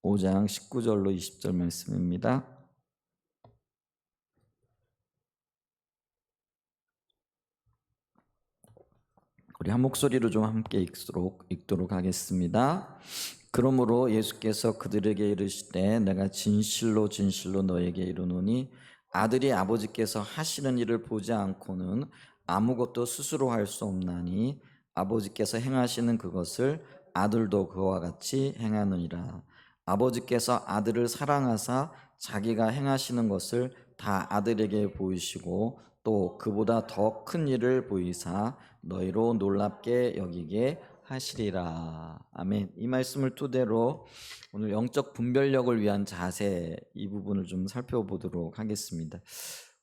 5장 19절로 20절 말씀입니다. 우리 한 목소리로 좀 함께 읽도록 하겠습니다. 그러므로 예수께서 그들에게 이르시되 내가 진실로 진실로 너에게 이르노니 아들이 아버지께서 하시는 일을 보지 않고는 아무것도 스스로 할 수 없나니 아버지께서 행하시는 그것을 아들도 그와 같이 행하느니라. 아버지께서 아들을 사랑하사 자기가 행하시는 것을 다 아들에게 보이시고 또 그보다 더 큰 일을 보이사 너희로 놀랍게 여기게 하시리라. 아멘. 이 말씀을 토대로 오늘 영적 분별력을 위한 자세 이 부분을 좀 살펴보도록 하겠습니다.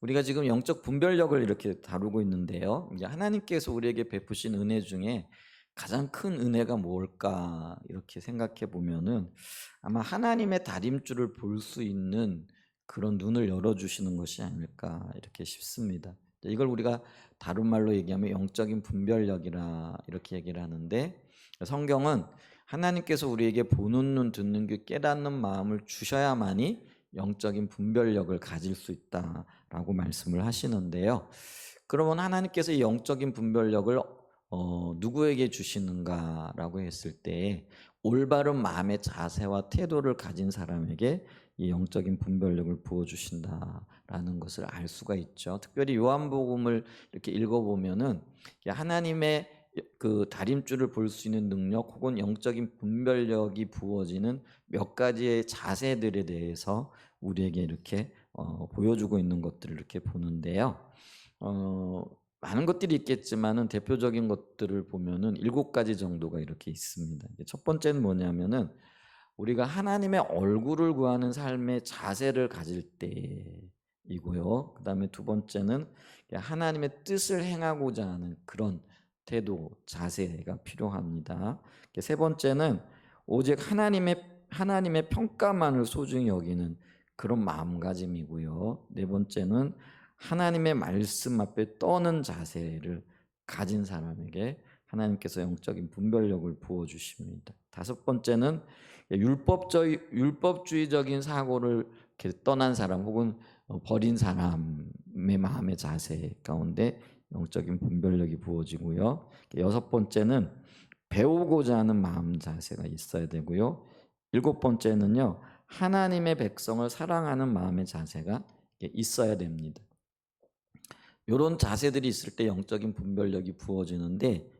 우리가 지금 영적 분별력을 이렇게 다루고 있는데요. 이제 하나님께서 우리에게 베푸신 은혜 중에 가장 큰 은혜가 뭘까 이렇게 생각해 보면은 아마 하나님의 다림줄을 볼 수 있는 그런 눈을 열어주시는 것이 아닐까 이렇게 싶습니다. 이걸 우리가 다른 말로 얘기하면 영적인 분별력이라 이렇게 얘기를 하는데, 성경은 하나님께서 우리에게 보는 눈, 듣는 귀, 깨닫는 마음을 주셔야만이 영적인 분별력을 가질 수 있다라고 말씀을 하시는데요. 그러면 하나님께서 이 영적인 분별력을 누구에게 주시는가라고 했을 때 올바른 마음의 자세와 태도를 가진 사람에게 이 영적인 분별력을 부어주신다라는 것을 알 수가 있죠. 특별히 요한복음을 이렇게 읽어보면은 하나님의 그 다림줄을 볼 수 있는 능력 혹은 영적인 분별력이 부어지는 몇 가지의 자세들에 대해서 우리에게 이렇게 보여주고 있는 것들을 이렇게 보는데요. 많은 것들이 있겠지만은 대표적인 것들을 보면은 7가지 정도가 이렇게 있습니다. 첫 번째는 뭐냐면은 우리가 하나님의 얼굴을 구하는 삶의 자세를 가질 때이고요. 그다음에 두 번째는 하나님의 뜻을 행하고자 하는 그런 태도, 자세가 필요합니다. 세 번째는 오직 하나님의 평가만을 소중히 여기는 그런 마음가짐이고요. 네 번째는 하나님의 말씀 앞에 떠는 자세를 가진 사람에게 하나님께서 영적인 분별력을 부어 주십니다. 다섯 번째는 율법주의적인 사고를 이렇게 떠난 사람 혹은 버린 사람의 마음의 자세 가운데 영적인 분별력이 부어지고요. 여섯 번째는 배우고자 하는 마음 자세가 있어야 되고요. 일곱 번째는요, 하나님의 백성을 사랑하는 마음의 자세가 있어야 됩니다. 이런 자세들이 있을 때 영적인 분별력이 부어지는데,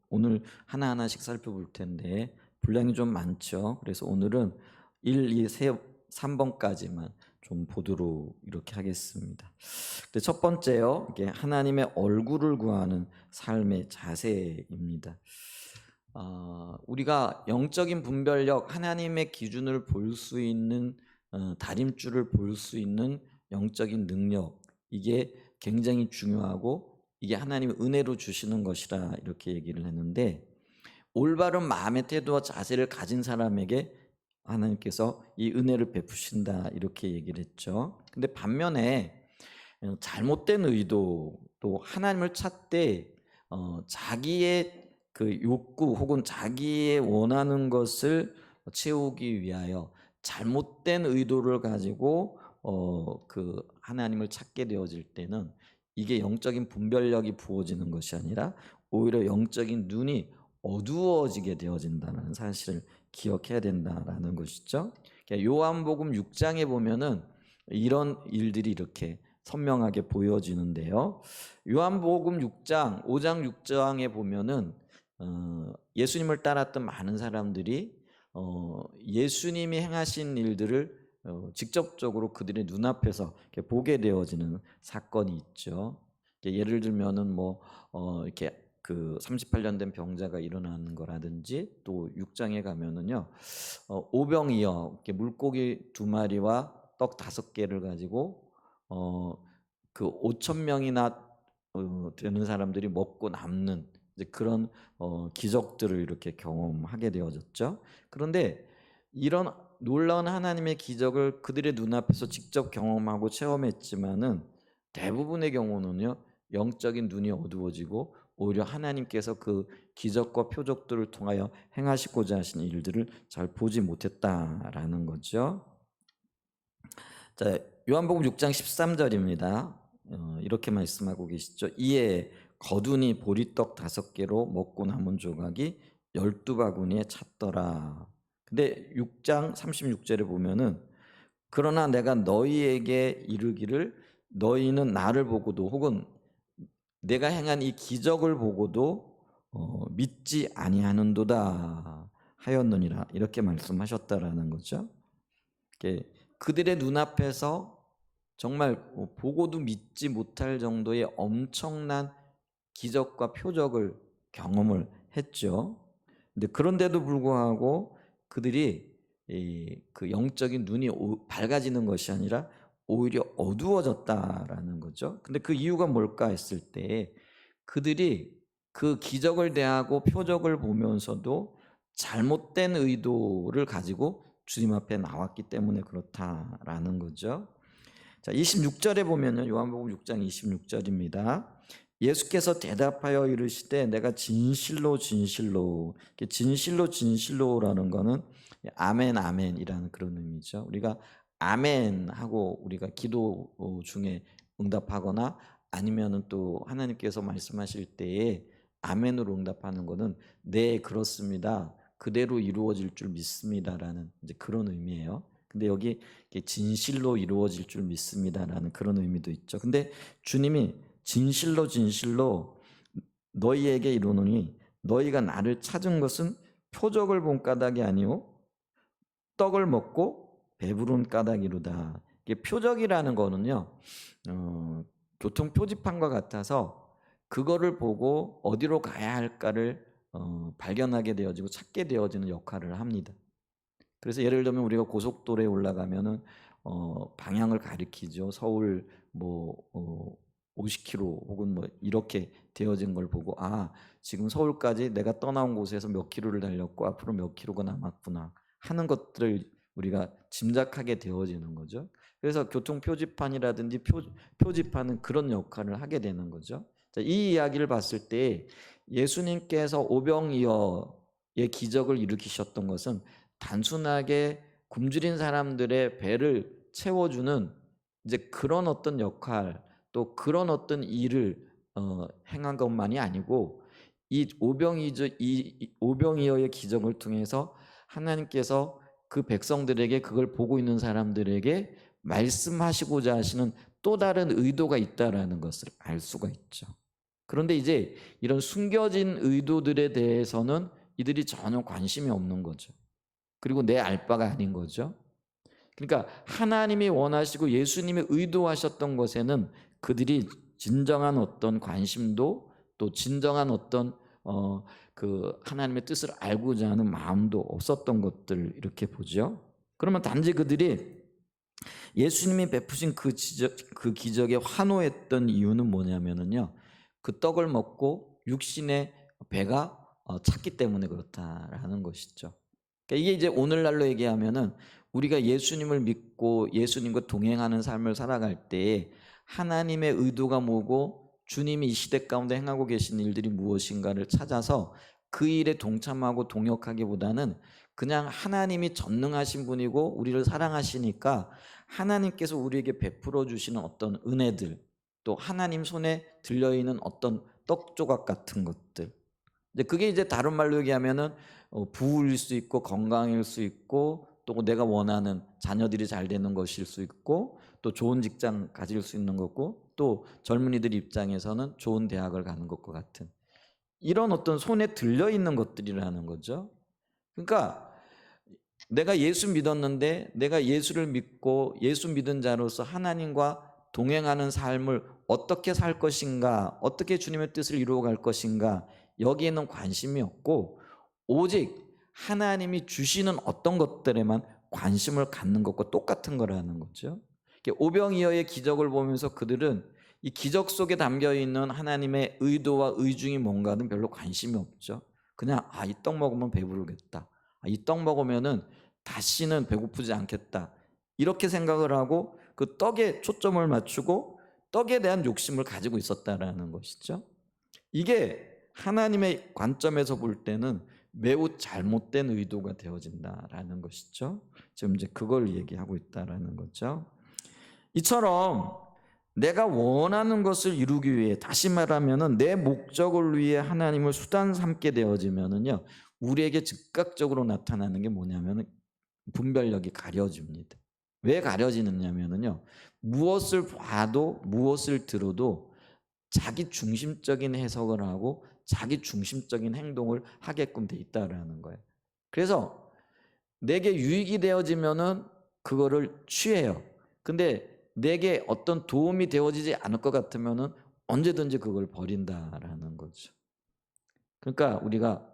오늘 하나하나씩 살펴볼 텐데 분량이 좀 많죠. 그래서 오늘은 1, 2, 3번까지만 좀 보도록 이렇게 하겠습니다. 첫 번째요, 이게 하나님의 얼굴을 구하는 삶의 자세입니다. 우리가 영적인 분별력, 하나님의 기준을 볼 수 있는 다림줄을 볼 수 있는 영적인 능력, 이게 굉장히 중요하고 이게 하나님의 은혜로 주시는 것이라 이렇게 얘기를 했는데, 올바른 마음의 태도와 자세를 가진 사람에게 하나님께서 이 은혜를 베푸신다 이렇게 얘기를 했죠. 근데 반면에 잘못된 의도, 또 하나님을 찾되 자기의 그 욕구 혹은 자기의 원하는 것을 채우기 위하여 잘못된 의도를 가지고 그 하나님을 찾게 되어질 때는 이게 영적인 분별력이 부어지는 것이 아니라 오히려 영적인 눈이 어두워지게 되어진다는 사실을 기억해야 된다라는 것이죠. 요한복음 6장에 보면은 이런 일들이 이렇게 선명하게 보여지는데요. 요한복음 6장, 5장 6장에 보면은 예수님을 따랐던 많은 사람들이 예수님이 행하신 일들을 직접적으로 그들의 눈앞에서 보게 되어지는 사건이 있죠. 예를 들면은 이렇게 그 38년 된 병자가 일어나는 거라든지, 또 6장에 가면은요, 오병이어 이렇게 물고기 2마리와 떡 5개를 가지고 그 5,000명이나 되는 사람들이 먹고 남는 이제 그런 기적들을 이렇게 경험하게 되어졌죠. 그런데 이런 놀라운 하나님의 기적을 그들의 눈앞에서 직접 경험하고 체험했지만은 대부분의 경우는요, 영적인 눈이 어두워지고 오히려 하나님께서 그 기적과 표적들을 통하여 행하시고자 하시는 일들을 잘 보지 못했다라는 거죠. 자, 요한복음 6장 13절입니다. 이렇게 말씀하고 계시죠. 이에 거두니 보리떡 5개로 먹고 남은 조각이 12바구니에 찼더라. 근데 6장 36절에 보면은 그러나 내가 너희에게 이르기를 너희는 나를 보고도 혹은 내가 행한 이 기적을 보고도 믿지 아니하는도다 하였느니라 이렇게 말씀하셨다라는 거죠. 그들의 눈앞에서 정말 보고도 믿지 못할 정도의 엄청난 기적과 표적을 경험을 했죠. 근데 그런데도 불구하고 그들이 그 영적인 눈이 밝아지는 것이 아니라 오히려 어두워졌다라는 거죠. 근데 그 이유가 뭘까 했을 때 그들이 그 기적을 대하고 표적을 보면서도 잘못된 의도를 가지고 주님 앞에 나왔기 때문에 그렇다라는 거죠. 자, 26절에 보면요. 요한복음 6장 26절입니다. 예수께서 대답하여 이르시되 내가 진실로 진실로, 진실로 진실로라는 거는 아멘 아멘이라는 그런 의미죠. 우리가 아멘 하고 우리가 기도 중에 응답하거나 아니면은 또 하나님께서 말씀하실 때에 아멘으로 응답하는 거는 네 그렇습니다. 그대로 이루어질 줄 믿습니다라는 이제 그런 의미예요. 근데 여기 진실로 이루어질 줄 믿습니다라는 그런 의미도 있죠. 근데 주님이 진실로 진실로 너희에게 이르노니 너희가 나를 찾은 것은 표적을 본 까닭이 아니오 떡을 먹고 배부른 까닭이로다. 이게 표적이라는 거는요, 교통 표지판과 같아서 그거를 보고 어디로 가야 할까를 발견하게 되어지고 찾게 되어지는 역할을 합니다. 그래서 예를 들면 우리가 고속도로에 올라가면은 방향을 가리키죠. 서울 뭐 50km 혹은 뭐 이렇게 되어진 걸 보고 지금 서울까지 내가 떠나온 곳에서 몇 킬로를 달렸고 앞으로 몇 킬로가 남았구나 하는 것들을 우리가 짐작하게 되어지는 거죠. 그래서 교통 표지판이라든지 표지판은 그런 역할을 하게 되는 거죠. 자, 이 이야기를 봤을 때 예수님께서 오병이어의 기적을 일으키셨던 것은 단순하게 굶주린 사람들의 배를 채워주는 이제 그런 어떤 역할 또 그런 어떤 일을 행한 것만이 아니고 이 오병이어의 기적을 통해서 하나님께서 그 백성들에게 그걸 보고 있는 사람들에게 말씀하시고자 하시는 또 다른 의도가 있다라는 것을 알 수가 있죠. 그런데 이제 이런 숨겨진 의도들에 대해서는 이들이 전혀 관심이 없는 거죠. 그리고 내 알 바가 아닌 거죠. 그러니까 하나님이 원하시고 예수님이 의도하셨던 것에는 그들이 진정한 어떤 관심도 또 진정한 어떤 그 하나님의 뜻을 알고자 하는 마음도 없었던 것들 이렇게 보죠. 그러면 단지 그들이 예수님이 베푸신 그 기적에 환호했던 이유는 뭐냐면은요. 그 떡을 먹고 육신의 배가 찼기 때문에 그렇다라는 것이죠. 그러니까 이게 이제 오늘날로 얘기하면은 우리가 예수님을 믿고 예수님과 동행하는 삶을 살아갈 때 하나님의 의도가 뭐고 주님이 이 시대 가운데 행하고 계신 일들이 무엇인가를 찾아서 그 일에 동참하고 동역하기보다는 그냥 하나님이 전능하신 분이고 우리를 사랑하시니까 하나님께서 우리에게 베풀어 주시는 어떤 은혜들 또 하나님 손에 들려있는 어떤 떡 조각 같은 것들 그게 이제 다른 말로 얘기하면은 부일 수 있고 건강일 수 있고 또 내가 원하는 자녀들이 잘 되는 것일 수 있고 또 좋은 직장 가질 수 있는 거고 또 젊은이들 입장에서는 좋은 대학을 가는 것과 같은 이런 어떤 손에 들려있는 것들이라는 거죠. 그러니까 내가 예수 믿었는데 내가 예수를 믿고 예수 믿은 자로서 하나님과 동행하는 삶을 어떻게 살 것인가 어떻게 주님의 뜻을 이루어갈 것인가 여기에는 관심이 없고 오직 하나님이 주시는 어떤 것들에만 관심을 갖는 것과 똑같은 거라는 거죠. 오병이어의 기적을 보면서 그들은 이 기적 속에 담겨있는 하나님의 의도와 의중이 뭔가는 별로 관심이 없죠. 그냥 이 떡 먹으면 배부르겠다. 이 떡 먹으면은 다시는 배고프지 않겠다. 이렇게 생각을 하고 그 떡에 초점을 맞추고 떡에 대한 욕심을 가지고 있었다라는 것이죠. 이게 하나님의 관점에서 볼 때는 매우 잘못된 의도가 되어진다라는 것이죠. 지금 이제 그걸 얘기하고 있다라는 거죠. 이처럼 내가 원하는 것을 이루기 위해, 다시 말하면은 내 목적을 위해 하나님을 수단 삼게 되어지면은요, 우리에게 즉각적으로 나타나는 게 뭐냐면은 분별력이 가려집니다. 왜 가려지느냐면은요, 무엇을 봐도 무엇을 들어도 자기 중심적인 해석을 하고 자기 중심적인 행동을 하게끔 돼 있다라는 거예요. 그래서 내게 유익이 되어지면은 그거를 취해요. 근데 내게 어떤 도움이 되어지지 않을 것 같으면은 언제든지 그걸 버린다라는 거죠. 그러니까 우리가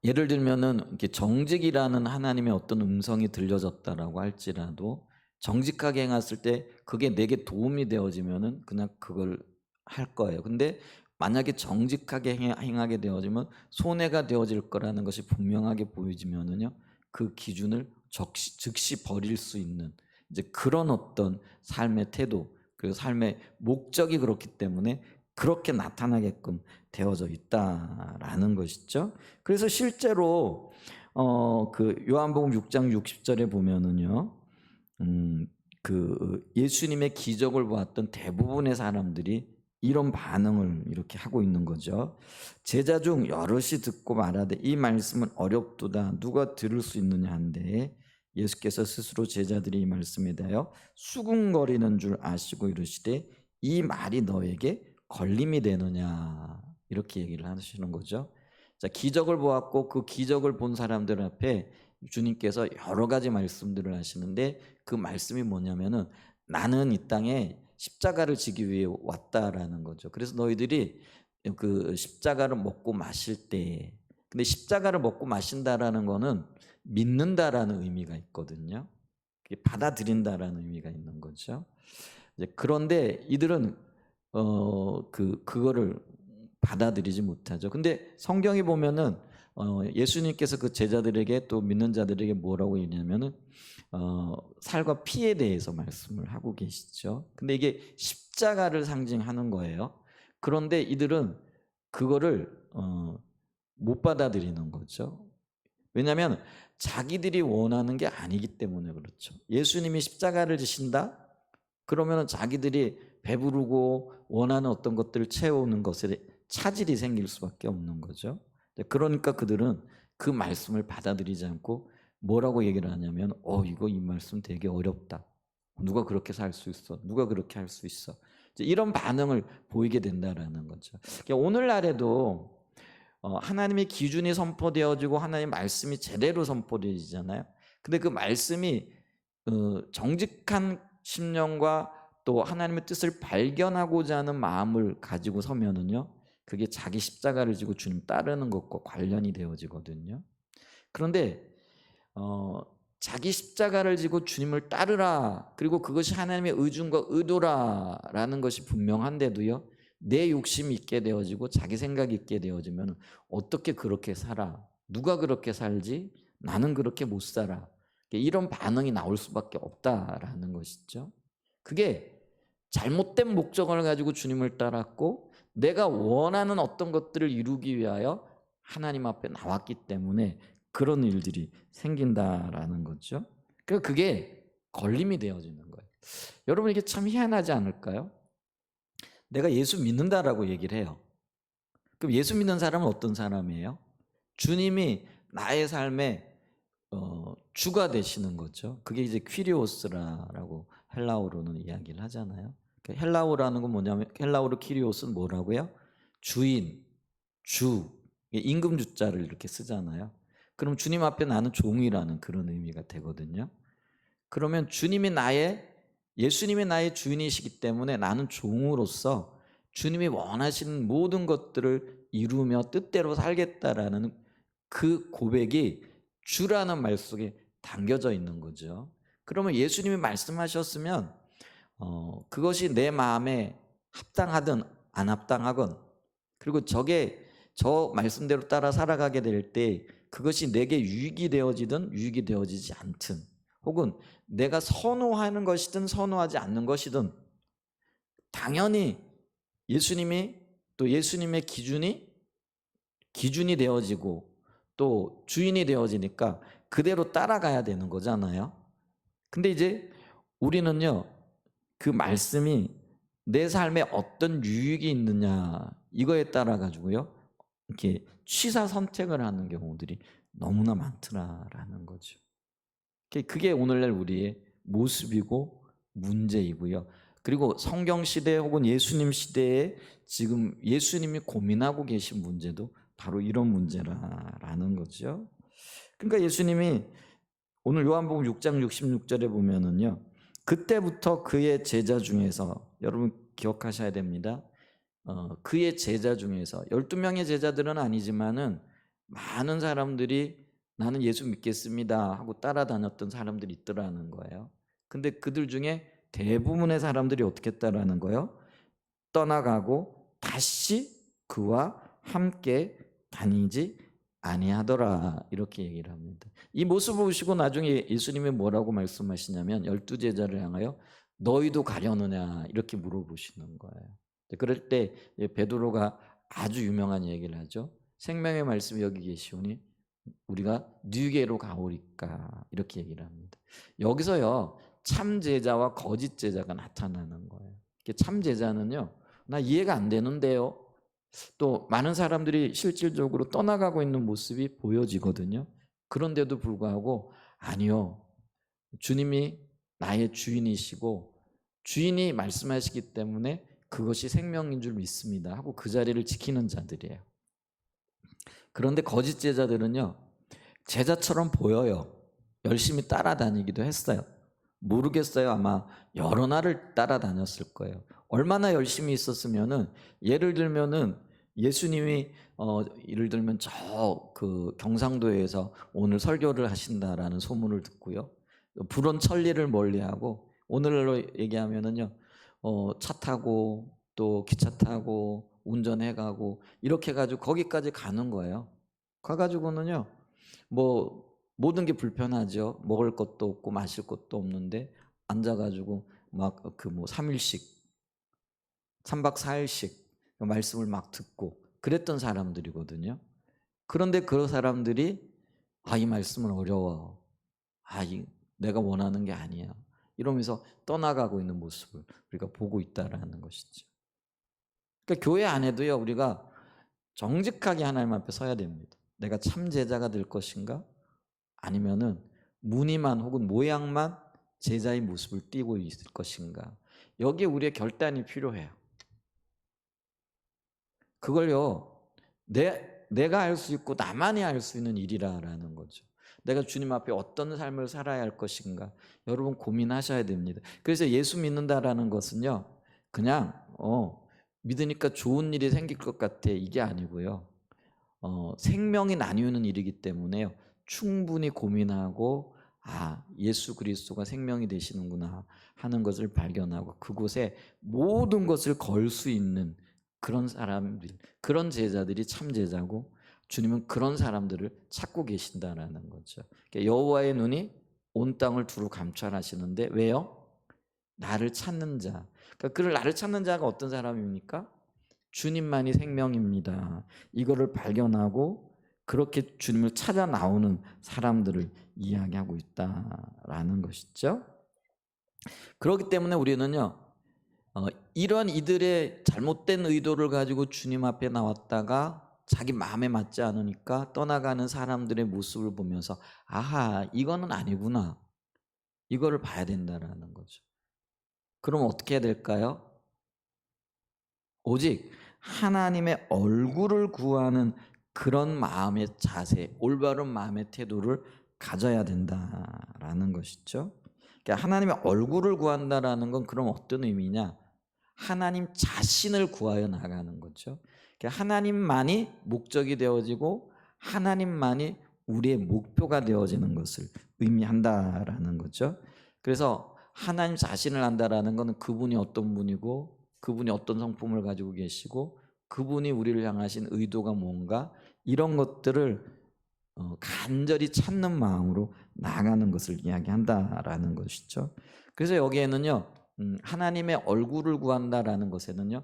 예를 들면은 이렇게 정직이라는 하나님의 어떤 음성이 들려졌다라고 할지라도 정직하게 행했을 때 그게 내게 도움이 되어지면은 그냥 그걸 할 거예요. 근데 만약에 정직하게 행하게 되어지면 손해가 되어질 거라는 것이 분명하게 보여지면은요, 그 기준을 즉시 버릴 수 있는 이제 그런 어떤 삶의 태도, 그리고 삶의 목적이 그렇기 때문에 그렇게 나타나게끔 되어져 있다라는 것이죠. 그래서 실제로 그 요한복음 6장 60절에 보면은요, 그 예수님의 기적을 보았던 대부분의 사람들이 이런 반응을 이렇게 하고 있는 거죠. 제자 중 여럿이 듣고 말하되 이 말씀은 어렵도다 누가 들을 수 있느냐 한데, 예수께서 스스로 제자들이 이 말씀에 대하여 수군거리는 줄 아시고 이르시되 이 말이 너에게 걸림이 되느냐, 이렇게 얘기를 하시는 거죠. 자, 기적을 보았고 그 기적을 본 사람들 앞에 주님께서 여러 가지 말씀들을 하시는데, 그 말씀이 뭐냐면은 나는 이 땅에 십자가를 지기 위해 왔다라는 거죠. 그래서 너희들이 그 십자가를 먹고 마실 때, 근데 십자가를 먹고 마신다라는 거는 믿는다라는 의미가 있거든요. 받아들인다라는 의미가 있는 거죠. 그런데 이들은 그거를 받아들이지 못하죠. 근데 성경이 보면은 예수님께서 그 제자들에게 또 믿는 자들에게 뭐라고 얘기하냐면은 살과 피에 대해서 말씀을 하고 계시죠. 근데 이게 십자가를 상징하는 거예요. 그런데 이들은 그거를 못 받아들이는 거죠. 왜냐하면 자기들이 원하는 게 아니기 때문에 그렇죠. 예수님이 십자가를 지신다? 그러면 자기들이 배부르고 원하는 어떤 것들을 채우는 것에 차질이 생길 수밖에 없는 거죠. 그러니까 그들은 그 말씀을 받아들이지 않고 뭐라고 얘기를 하냐면 이거 이 말씀 되게 어렵다. 누가 그렇게 살 수 있어? 누가 그렇게 할 수 있어? 이런 반응을 보이게 된다라는 거죠. 그러니까 오늘날에도 하나님의 기준이 선포되어지고 하나님의 말씀이 제대로 선포되어지잖아요. 근데 그 말씀이 정직한 심령과 또 하나님의 뜻을 발견하고자 하는 마음을 가지고 서면은요, 그게 자기 십자가를 지고 주님 따르는 것과 관련이 되어지거든요. 그런데 자기 십자가를 지고 주님을 따르라, 그리고 그것이 하나님의 의중과 의도라라는 것이 분명한데도요, 내 욕심이 있게 되어지고 자기 생각이 있게 되어지면 어떻게 그렇게 살아? 누가 그렇게 살지? 나는 그렇게 못 살아. 이런 반응이 나올 수밖에 없다라는 것이죠. 그게 잘못된 목적을 가지고 주님을 따랐고 내가 원하는 어떤 것들을 이루기 위하여 하나님 앞에 나왔기 때문에 그런 일들이 생긴다라는 거죠. 그러니까 그게 걸림이 되어지는 거예요. 여러분, 이게 참 희한하지 않을까요? 내가 예수 믿는다라고 얘기를 해요. 그럼 예수 믿는 사람은 어떤 사람이에요? 주님이 나의 삶의 주가 되시는 거죠. 그게 이제 퀴리오스라고 헬라어로는 이야기를 하잖아요. 헬라어라는 건 뭐냐면, 헬라어로 키리오스는 뭐라고요? 주인, 주, 임금주자를 이렇게 쓰잖아요. 그럼 주님 앞에 나는 종이라는 그런 의미가 되거든요. 그러면 예수님이 나의 주인이시기 때문에 나는 종으로서 주님이 원하시는 모든 것들을 이루며 뜻대로 살겠다라는 그 고백이 주라는 말 속에 담겨져 있는 거죠. 그러면 예수님이 말씀하셨으면 그것이 내 마음에 합당하든 안 합당하건, 그리고 저 말씀대로 따라 살아가게 될 때 그것이 내게 유익이 되어지든 유익이 되어지지 않든, 혹은 내가 선호하는 것이든 선호하지 않는 것이든, 당연히 예수님이 또 예수님의 기준이 되어지고 또 주인이 되어지니까 그대로 따라가야 되는 거잖아요. 근데 이제 우리는요, 그 말씀이 내 삶에 어떤 유익이 있느냐 이거에 따라 가지고요, 이렇게 취사 선택을 하는 경우들이 너무나 많더라라는 거죠. 그게 오늘날 우리의 모습이고 문제이고요. 그리고 성경 시대 혹은 예수님 시대에 지금 예수님이 고민하고 계신 문제도 바로 이런 문제라는 거죠. 그러니까 예수님이 오늘 요한복음 6장 66절에 보면은요, 그때부터 그의 제자 중에서, 여러분 기억하셔야 됩니다. 그의 제자 중에서 12명의 제자들은 아니지만은 많은 사람들이 나는 예수 믿겠습니다 하고 따라다녔던 사람들이 있더라는 거예요. 근데 그들 중에 대부분의 사람들이 어떻게 했다라는 거예요? 떠나가고 다시 그와 함께 다니지 아니하더라, 이렇게 얘기를 합니다. 이 모습을 보시고 나중에 예수님이 뭐라고 말씀하시냐면 12제자를 향하여 너희도 가려느냐 이렇게 물어보시는 거예요. 그럴 때 베드로가 아주 유명한 얘기를 하죠. 생명의 말씀이 여기 계시오니 우리가 네게로 가오리까, 이렇게 얘기를 합니다. 여기서요, 참 제자와 거짓 제자가 나타나는 거예요. 참 제자는요, 나 이해가 안 되는데요, 또 많은 사람들이 실질적으로 떠나가고 있는 모습이 보여지거든요. 그런데도 불구하고 아니요, 주님이 나의 주인이시고 주인이 말씀하시기 때문에 그것이 생명인 줄 믿습니다 하고 그 자리를 지키는 자들이에요. 그런데 거짓 제자들은요, 제자처럼 보여요. 열심히 따라다니기도 했어요. 모르겠어요. 아마 여러 날을 따라다녔을 거예요. 얼마나 열심히 있었으면은, 예를 들면은 예수님이 예를 들면 저 그 경상도에서 오늘 설교를 하신다라는 소문을 듣고요, 불온 천리를 멀리하고, 오늘날로 얘기하면은요, 차 타고 또 기차 타고 운전해가고 이렇게 해가지고 거기까지 가는 거예요. 가가지고는요, 뭐 모든 게 불편하죠. 먹을 것도 없고 마실 것도 없는데 앉아가지고 막 그 뭐 3일씩 3박 4일씩 말씀을 막 듣고 그랬던 사람들이거든요. 그런데 그 사람들이 이 말씀은 어려워, 내가 원하는 게 아니야, 이러면서 떠나가고 있는 모습을 우리가 보고 있다라는 것이죠. 그러니까 교회 안에도요, 우리가 정직하게 하나님 앞에 서야 됩니다. 내가 참 제자가 될 것인가? 아니면은 무늬만 혹은 모양만 제자의 모습을 띠고 있을 것인가? 여기에 우리의 결단이 필요해요. 그걸요, 내가 할 수 있고 나만이 할 수 있는 일이라는 거죠. 내가 주님 앞에 어떤 삶을 살아야 할 것인가, 여러분 고민하셔야 됩니다. 그래서 예수 믿는다라는 것은요, 그냥 믿으니까 좋은 일이 생길 것 같아, 이게 아니고요, 생명이 나뉘는 일이기 때문에요, 충분히 고민하고 예수 그리스도가 생명이 되시는구나 하는 것을 발견하고 그곳에 모든 것을 걸 수 있는 그런 사람들, 그런 제자들이 참 제자고, 주님은 그런 사람들을 찾고 계신다라는 거죠. 여호와의 눈이 온 땅을 두루 감찰하시는데, 왜요? 나를 찾는 자. 그러니까 그를 나를 찾는 자가 어떤 사람입니까? 주님만이 생명입니다, 이거를 발견하고 그렇게 주님을 찾아 나오는 사람들을 이야기하고 있다라는 것이죠. 그렇기 때문에 우리는요, 이런 이들의 잘못된 의도를 가지고 주님 앞에 나왔다가 자기 마음에 맞지 않으니까 떠나가는 사람들의 모습을 보면서 이거는 아니구나, 이거를 봐야 된다라는 거죠. 그럼 어떻게 해야 될까요? 오직 하나님의 얼굴을 구하는 그런 마음의 자세, 올바른 마음의 태도를 가져야 된다라는 것이죠. 그러니까 하나님의 얼굴을 구한다라는 건 그럼 어떤 의미냐? 하나님 자신을 구하여 나가는 거죠. 그러니까 하나님만이 목적이 되어지고 하나님만이 우리의 목표가 되어지는 것을 의미한다라는 거죠. 그래서 하나님 자신을 안다라는 것은 그분이 어떤 분이고 그분이 어떤 성품을 가지고 계시고 그분이 우리를 향하신 의도가 뭔가, 이런 것들을 간절히 찾는 마음으로 나아가는 것을 이야기한다라는 것이죠. 그래서 여기에는요, 하나님의 얼굴을 구한다라는 것에는요,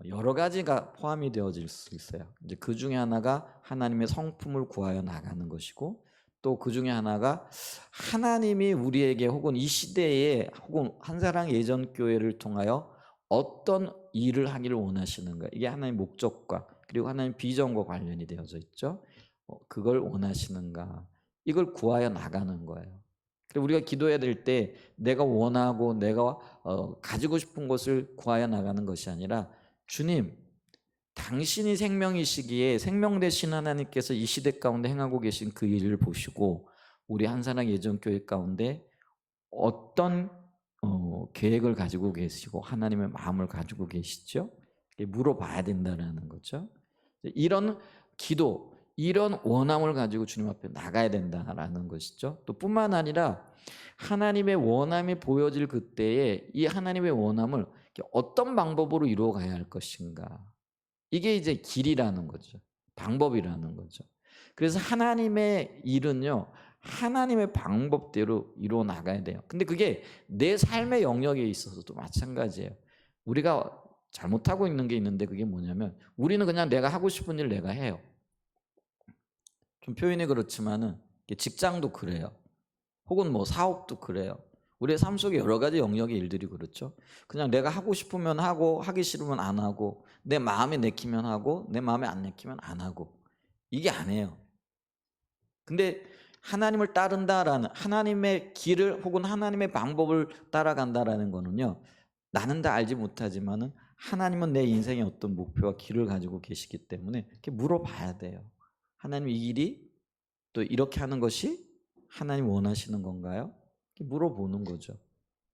여러 가지가 포함이 되어질 수 있어요. 이제 그 중에 하나가 하나님의 성품을 구하여 나가는 것이고, 또 그 중에 하나가 하나님이 우리에게 혹은 이 시대에 혹은 한사랑 예전 교회를 통하여 어떤 일을 하기를 원하시는가. 이게 하나님의 목적과 그리고 하나님의 비전과 관련이 되어져 있죠. 그걸 원하시는가. 이걸 구하여 나가는 거예요. 그리고 우리가 기도해야 될 때 내가 원하고 내가 가지고 싶은 것을 구하여 나가는 것이 아니라, 주님, 당신이 생명이시기에 생명 되신 하나님께서 이 시대 가운데 행하고 계신 그 일을 보시고 우리 한사랑 예전교회 가운데 어떤 계획을 가지고 계시고 하나님의 마음을 가지고 계시죠? 물어봐야 된다는 거죠. 이런 기도, 이런 원함을 가지고 주님 앞에 나가야 된다라는 것이죠. 또 뿐만 아니라 하나님의 원함이 보여질 그때에 이 하나님의 원함을 어떤 방법으로 이루어 가야 할 것인가. 이게 이제 길이라는 거죠. 방법이라는 거죠. 그래서 하나님의 일은요, 하나님의 방법대로 이루어 나가야 돼요. 근데 그게 내 삶의 영역에 있어서도 마찬가지예요. 우리가 잘못하고 있는 게 있는데, 그게 뭐냐면 우리는 그냥 내가 하고 싶은 일 내가 해요. 좀 표현이 그렇지만은 직장도 그래요. 혹은 뭐 사업도 그래요. 우리의 삶 속에 여러 가지 영역의 일들이 그렇죠. 그냥 내가 하고 싶으면 하고 하기 싫으면 안 하고 내 마음에 내키면 하고 내 마음에 안 내키면 안 하고, 이게 아니에요. 근데 하나님을 따른다라는, 하나님의 길을 혹은 하나님의 방법을 따라간다라는 거는요, 나는 다 알지 못하지만은 하나님은 내 인생의 어떤 목표와 길을 가지고 계시기 때문에 이렇게 물어봐야 돼요. 하나님, 이 길이 또 이렇게 하는 것이 하나님 원하시는 건가요? 이렇게 물어보는 거죠.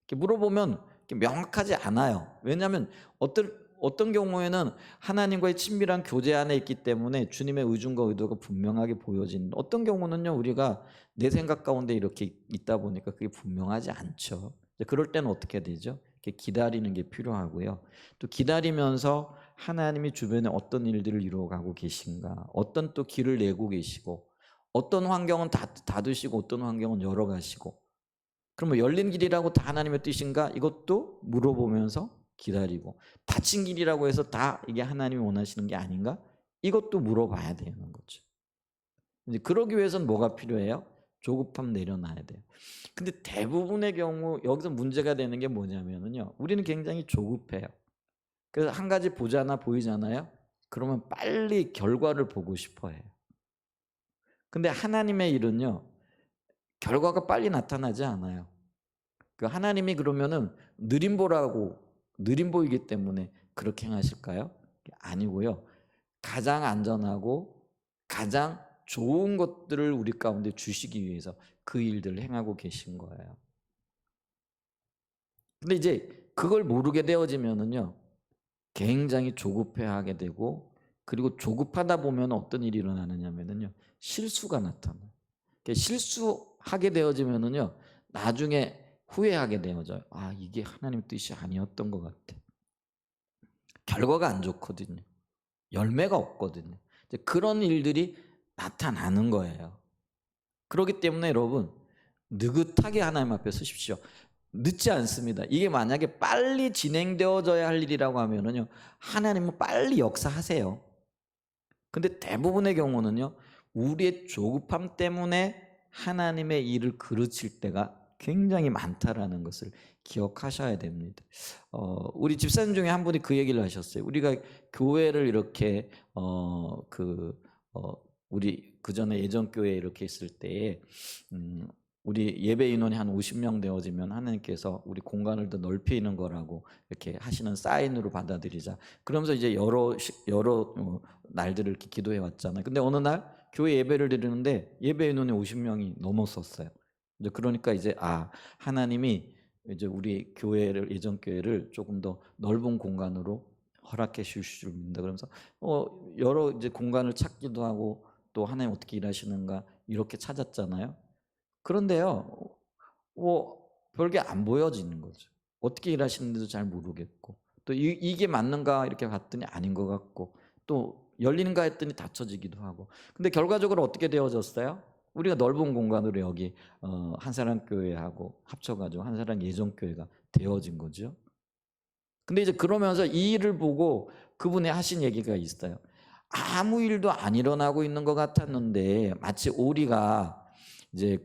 이렇게 물어보면 이렇게 명확하지 않아요. 왜냐하면 어떤 경우에는 하나님과의 친밀한 교제 안에 있기 때문에 주님의 의중과 의도가 분명하게 보여지는, 어떤 경우는요, 우리가 내 생각 가운데 이렇게 있다 보니까 그게 분명하지 않죠. 그럴 때는 어떻게 되죠? 이렇게 기다리는 게 필요하고요. 또 기다리면서 하나님이 주변에 어떤 일들을 이루어가고 계신가, 어떤 또 길을 내고 계시고, 어떤 환경은 닫으시고 어떤 환경은 열어가시고, 그러면 열린 길이라고 다 하나님의 뜻인가? 이것도 물어보면서 기다리고, 닫힌 길이라고 해서 다 이게 하나님이 원하시는 게 아닌가? 이것도 물어봐야 되는 거죠. 이제 그러기 위해서는 뭐가 필요해요? 조급함 내려놔야 돼요. 근데 대부분의 경우 여기서 문제가 되는 게 뭐냐면요, 우리는 굉장히 조급해요. 그래서 한 가지 보잖아 보이잖아요. 그러면 빨리 결과를 보고 싶어 해요. 근데 하나님의 일은요, 결과가 빨리 나타나지 않아요. 그 하나님이 그러면은 느림보이기 때문에 그렇게 행하실까요? 아니고요. 가장 안전하고 가장 좋은 것들을 우리 가운데 주시기 위해서 그 일들을 행하고 계신 거예요. 근데 이제 그걸 모르게 되어지면은요, 굉장히 조급해하게 되고, 그리고 조급하다 보면 어떤 일이 일어나느냐면요, 실수가 나타나요. 실수하게 되어지면은요, 나중에 후회하게 되어져요. 아, 이게 하나님 뜻이 아니었던 것 같아. 결과가 안 좋거든요. 열매가 없거든요. 그런 일들이 나타나는 거예요. 그렇기 때문에 여러분, 느긋하게 하나님 앞에 서십시오. 늦지 않습니다. 이게 만약에 빨리 진행되어져야 할 일이라고 하면은요, 하나님은 빨리 역사하세요. 근데 대부분의 경우는요, 우리의 조급함 때문에 하나님의 일을 그르칠 때가 굉장히 많다라는 것을 기억하셔야 됩니다. 우리 집사님 중에 한 분이 그 얘기를 하셨어요. 우리가 교회를 이렇게 우리 그 전에 예전 교회 이렇게 있을 때에 우리 예배 인원이 한 50명 되어지면 하나님께서 우리 공간을 더 넓히는 거라고 이렇게 하시는 사인으로 받아들이자. 그러면서 이제 여러 날들을 이렇게 기도해 왔잖아요. 근데 어느 날 교회 예배를 드리는데 예배 인원이 50명이 넘었었어요. 이제 그러니까 이제 하나님이 이제 우리 교회를, 예전 교회를 조금 더 넓은 공간으로 허락해 주실 줄 믿는다. 그러면서 여러 이제 공간을 찾기도 하고, 또 하나님 어떻게 일하시는가 이렇게 찾았잖아요. 그런데요, 별게 안 보여지는 거죠. 어떻게 일하시는지도 잘 모르겠고, 또 이게 맞는가 이렇게 봤더니 아닌 것 같고, 또 열리는가 했더니 닫혀지기도 하고. 근데 결과적으로 어떻게 되어졌어요? 우리가 넓은 공간으로 여기 한사랑 교회하고 합쳐가지고 한사랑 예전 교회가 되어진 거죠. 근데 이제 그러면서 이 일을 보고 그분이 하신 얘기가 있어요. 아무 일도 안 일어나고 있는 것 같았는데 마치 오리가 이제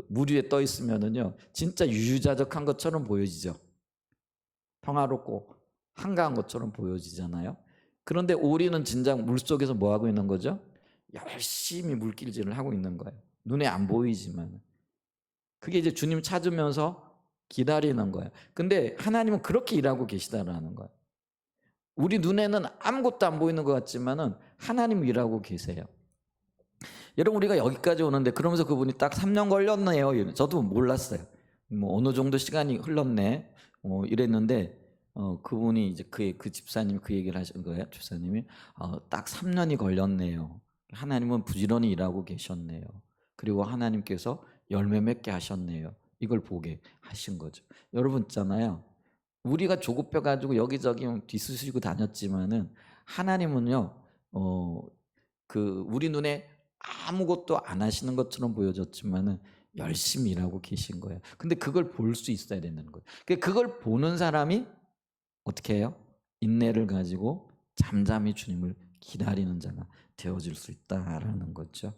물 위에 떠 있으면은요 진짜 유유자적한 것처럼 보여지죠. 평화롭고 한가한 것처럼 보여지잖아요. 그런데 오리는 진작 물속에서 뭐 하고 있는 거죠? 열심히 물길질을 하고 있는 거예요. 눈에 안 보이지만. 그게 이제 주님 찾으면서 기다리는 거예요. 근데 하나님은 그렇게 일하고 계시다라는 거예요. 우리 눈에는 아무것도 안 보이는 것 같지만은 하나님 일하고 계세요. 여러분 우리가 여기까지 오는데 그러면서 그분이 딱 3년 걸렸네요. 저도 몰랐어요. 뭐 어느 정도 시간이 흘렀네. 이랬는데 그분이 이제 그 집사님이 그 얘기를 하신 거예요. 집사님이 딱 3년이 걸렸네요. 하나님은 부지런히 일하고 계셨네요. 그리고 하나님께서 열매 맺게 하셨네요. 이걸 보게 하신 거죠. 여러분 있잖아요. 우리가 조급해 가지고 여기저기 뒤쑤시고 다녔지만은 하나님은요. 우리 눈에 아무것도 안 하시는 것처럼 보여졌지만은 열심히 일하고 계신 거예요. 근데 그걸 볼 수 있어야 되는 거예요. 그걸 보는 사람이 어떻게 해요? 인내를 가지고 잠잠히 주님을 기다리는 자가 되어질 수 있다라는 거죠.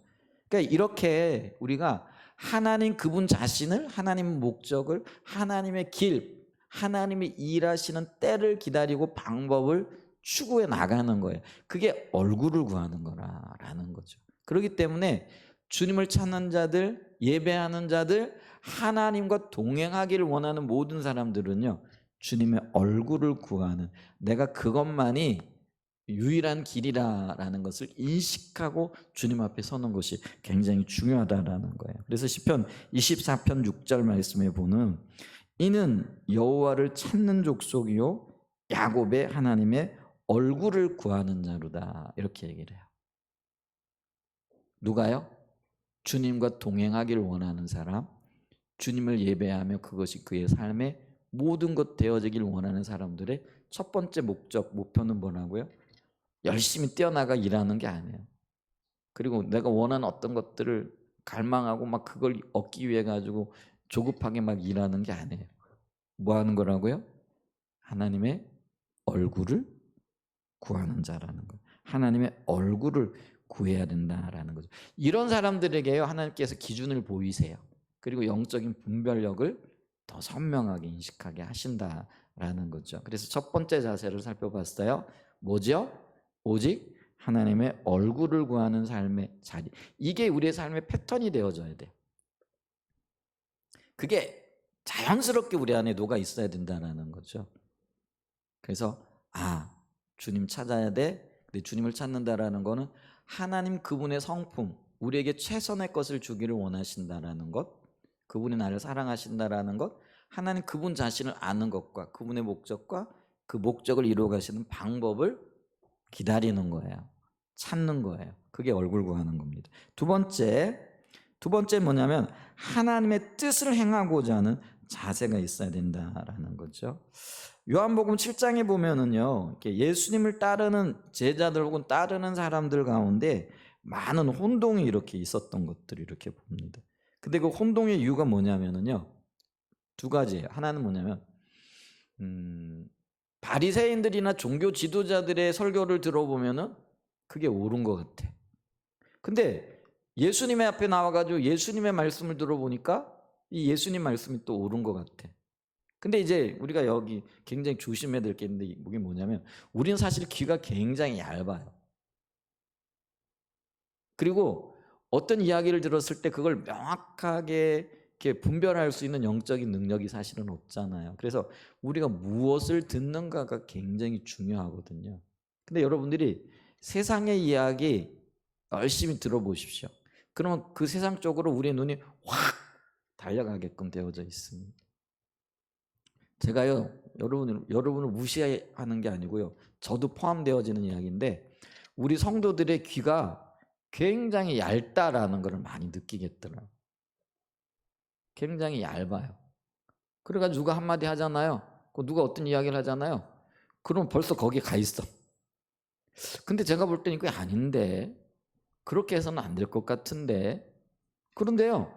그러니까 이렇게 우리가 하나님 그분 자신을, 하나님의 목적을, 하나님의 길, 하나님이 일하시는 때를 기다리고 방법을 추구해 나가는 거예요. 그게 얼굴을 구하는 거라는 거죠. 그렇기 때문에 주님을 찾는 자들, 예배하는 자들, 하나님과 동행하기를 원하는 모든 사람들은요, 주님의 얼굴을 구하는, 내가 그것만이 유일한 길이라는 것을 인식하고 주님 앞에 서는 것이 굉장히 중요하다라는 거예요. 그래서 시편 24편 6절 말씀에 보는 이는 여호와를 찾는 족속이요 야곱의 하나님의 얼굴을 구하는 자로다 이렇게 얘기를 해요. 누가요? 주님과 동행하기를 원하는 사람, 주님을 예배하며 그것이 그의 삶의 모든 것 되어지길 원하는 사람들의 첫 번째 목표는 뭐라고요? 열심히 뛰어나가 일하는 게 아니에요. 그리고 내가 원하는 어떤 것들을 갈망하고 막 그걸 얻기 위해 가지고 조급하게 막 일하는 게 아니에요. 뭐 하는 거라고요? 하나님의 얼굴을 구하는 자라는 거예요. 하나님의 얼굴을 구해야 된다라는 거죠. 이런 사람들에게요 하나님께서 기준을 보이세요. 그리고 영적인 분별력을 더 선명하게 인식하게 하신다라는 거죠. 그래서 첫 번째 자세를 살펴봤어요. 뭐죠? 오직 하나님의 얼굴을 구하는 삶의 자리. 이게 우리의 삶의 패턴이 되어져야 돼요. 그게 자연스럽게 우리 안에 녹아 있어야 된다는 거죠. 그래서 주님 찾아야 돼. 근데 주님을 찾는다라는 거는 하나님 그분의 성품, 우리에게 최선의 것을 주기를 원하신다라는 것, 그분이 나를 사랑하신다라는 것, 하나님 그분 자신을 아는 것과 그분의 목적과 그 목적을 이루어 가시는 방법을 기다리는 거예요. 찾는 거예요. 그게 얼굴 구하는 겁니다. 두 번째 뭐냐면 하나님의 뜻을 행하고자 하는 자세가 있어야 된다라는 거죠. 요한복음 7장에 보면은요, 예수님을 따르는 제자들 혹은 따르는 사람들 가운데 많은 혼동이 이렇게 있었던 것들을 이렇게 봅니다. 근데 그 혼동의 이유가 뭐냐면은요, 두 가지예요. 하나는 뭐냐면, 바리새인들이나 종교 지도자들의 설교를 들어보면은 그게 옳은 것 같아. 근데 예수님의 앞에 나와가지고 예수님의 말씀을 들어보니까 이 예수님 말씀이 또 옳은 것 같아. 근데 이제 우리가 여기 굉장히 조심해야 될 게 있는데 이게 뭐냐면 우리는 사실 귀가 굉장히 얇아요. 그리고 어떤 이야기를 들었을 때 그걸 명확하게 이렇게 분별할 수 있는 영적인 능력이 사실은 없잖아요. 그래서 우리가 무엇을 듣는가가 굉장히 중요하거든요. 근데 여러분들이 세상의 이야기 열심히 들어보십시오. 그러면 그 세상 쪽으로 우리의 눈이 확 달려가게끔 되어져 있습니다. 제가요, 여러분을 무시하는 게 아니고요. 저도 포함되어지는 이야기인데 우리 성도들의 귀가 굉장히 얇다라는 걸 많이 느끼겠더라고요. 굉장히 얇아요. 그래가지고 누가 한마디 하잖아요. 누가 어떤 이야기를 하잖아요. 그럼 벌써 거기에 가 있어. 근데 제가 볼 때는 그게 아닌데 그렇게 해서는 안 될 것 같은데 그런데요.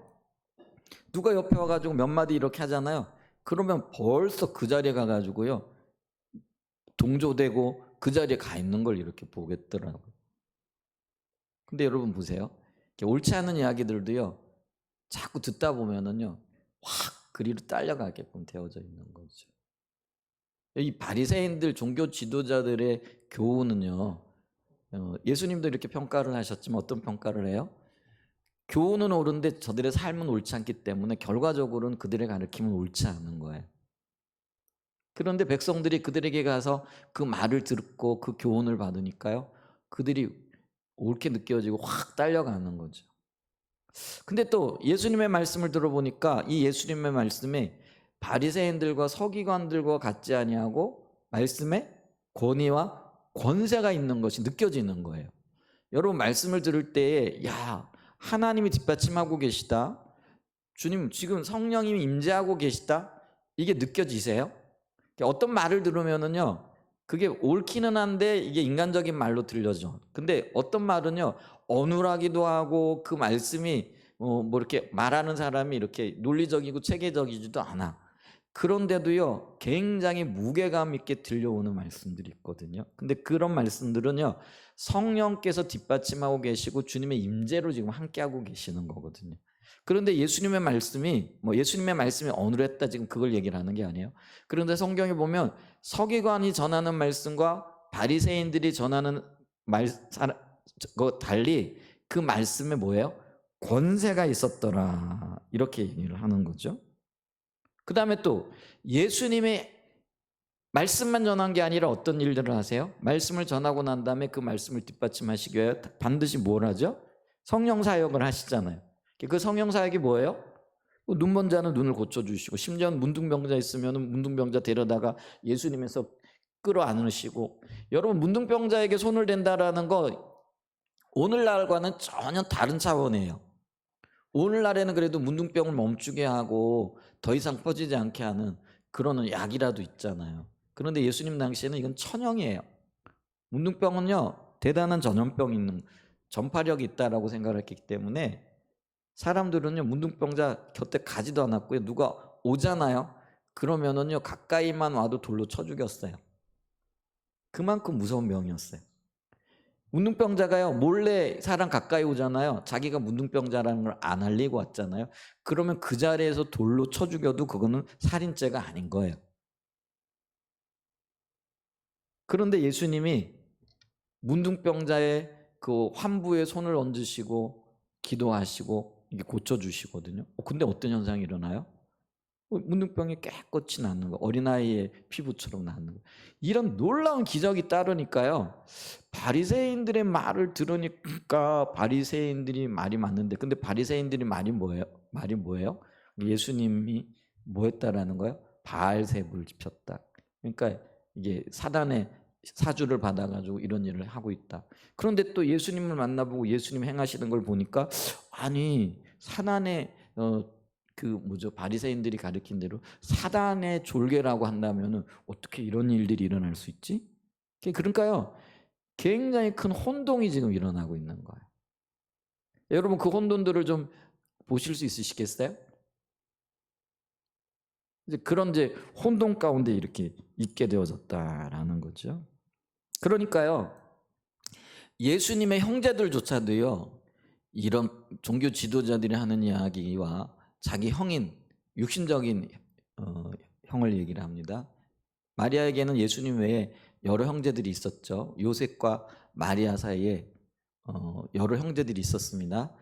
누가 옆에 와가지고 몇 마디 이렇게 하잖아요. 그러면 벌써 그 자리에 가가지고요. 동조되고 그 자리에 가 있는 걸 이렇게 보겠더라고요. 근데 여러분 보세요. 옳지 않은 이야기들도요, 자꾸 듣다 보면은요, 확 그리로 딸려가게끔 되어져 있는 거죠. 이 바리새인들 종교 지도자들의 교훈은요, 예수님도 이렇게 평가를 하셨지만 어떤 평가를 해요? 교훈은 옳은데 저들의 삶은 옳지 않기 때문에 결과적으로는 그들의 가르침은 옳지 않은 거예요. 그런데 백성들이 그들에게 가서 그 말을 듣고 그 교훈을 받으니까요, 그들이 옳게 느껴지고 확 딸려가는 거죠. 근데 또 예수님의 말씀을 들어보니까 이 예수님의 말씀에 바리새인들과 서기관들과 같지 아니하고 말씀에 권위와 권세가 있는 것이 느껴지는 거예요. 여러분 말씀을 들을 때에 야, 하나님이 뒷받침하고 계시다. 주님 지금 성령님이 임재하고 계시다. 이게 느껴지세요? 어떤 말을 들으면은요, 그게 옳기는 한데 이게 인간적인 말로 들려져. 근데 어떤 말은요, 어눌하기도 하고 그 말씀이 뭐 이렇게 말하는 사람이 이렇게 논리적이고 체계적이지도 않아. 그런데도요, 굉장히 무게감 있게 들려오는 말씀들이 있거든요. 근데 그런 말씀들은요, 성령께서 뒷받침하고 계시고 주님의 임재로 지금 함께하고 계시는 거거든요. 그런데 예수님의 말씀이 어눌했다 지금 그걸 얘기를 하는 게 아니에요. 그런데 성경에 보면 서기관이 전하는 말씀과 바리새인들이 전하는 달리 그 말씀에 뭐예요? 권세가 있었더라. 이렇게 얘기를 하는 거죠. 그 다음에 또 예수님의 말씀만 전한 게 아니라 어떤 일들을 하세요? 말씀을 전하고 난 다음에 그 말씀을 뒷받침하시기 위해 반드시 뭘 하죠? 성령 사역을 하시잖아요. 그 성령 사역이 뭐예요? 눈먼 자는 눈을 고쳐주시고, 심지어 문둥병자 있으면 문둥병자 데려다가 예수님에서 끌어안으시고. 여러분 문둥병자에게 손을 댄다라는 거 오늘날과는 전혀 다른 차원이에요. 오늘날에는 그래도 문둥병을 멈추게 하고 더 이상 퍼지지 않게 하는 그런 약이라도 있잖아요. 그런데 예수님 당시에는 이건 천형이에요. 문둥병은요, 대단한 전염병이 있는, 전파력이 있다라고 생각을 했기 때문에 사람들은요, 문둥병자 곁에 가지도 않았고요. 누가 오잖아요. 그러면은요, 가까이만 와도 돌로 쳐 죽였어요. 그만큼 무서운 병이었어요. 문둥병자가요, 몰래 사람 가까이 오잖아요. 자기가 문둥병자라는 걸 안 알리고 왔잖아요. 그러면 그 자리에서 돌로 쳐 죽여도 그거는 살인죄가 아닌 거예요. 그런데 예수님이 문둥병자의 그 환부에 손을 얹으시고 기도하시고 이게 고쳐주시거든요. 근데 어떤 현상이 일어나요? 문둥병이 깨끗이 낫는 거, 어린아이의 피부처럼 낫는 거. 이런 놀라운 기적이 따르니까요, 바리새인들의 말을 들으니까 바리새인들이 말이 맞는데, 근데 바리새인들이 말이 뭐예요? 예수님이 뭐 했다라는 거예요? 바알세불을 지폈다. 그러니까 이게 사단의 사주를 받아가지고 이런 일을 하고 있다. 그런데 또 예수님을 만나보고 예수님 행하시는 걸 보니까, 아니 사단의 바리새인들이 가르친 대로 사단의 졸개라고 한다면은 어떻게 이런 일들이 일어날 수 있지? 그러니까요, 굉장히 큰 혼동이 지금 일어나고 있는 거예요. 여러분 그 혼돈들을 좀 보실 수 있으시겠어요? 그런 혼동 가운데 이렇게 있게 되어졌다라는 거죠. 그러니까요, 예수님의 형제들조차도요, 이런 종교 지도자들이 하는 이야기와 자기 형인 육신적인 형을 얘기를 합니다. 마리아에게는 예수님 외에 여러 형제들이 있었죠. 요셉과 마리아 사이에 여러 형제들이 있었습니다.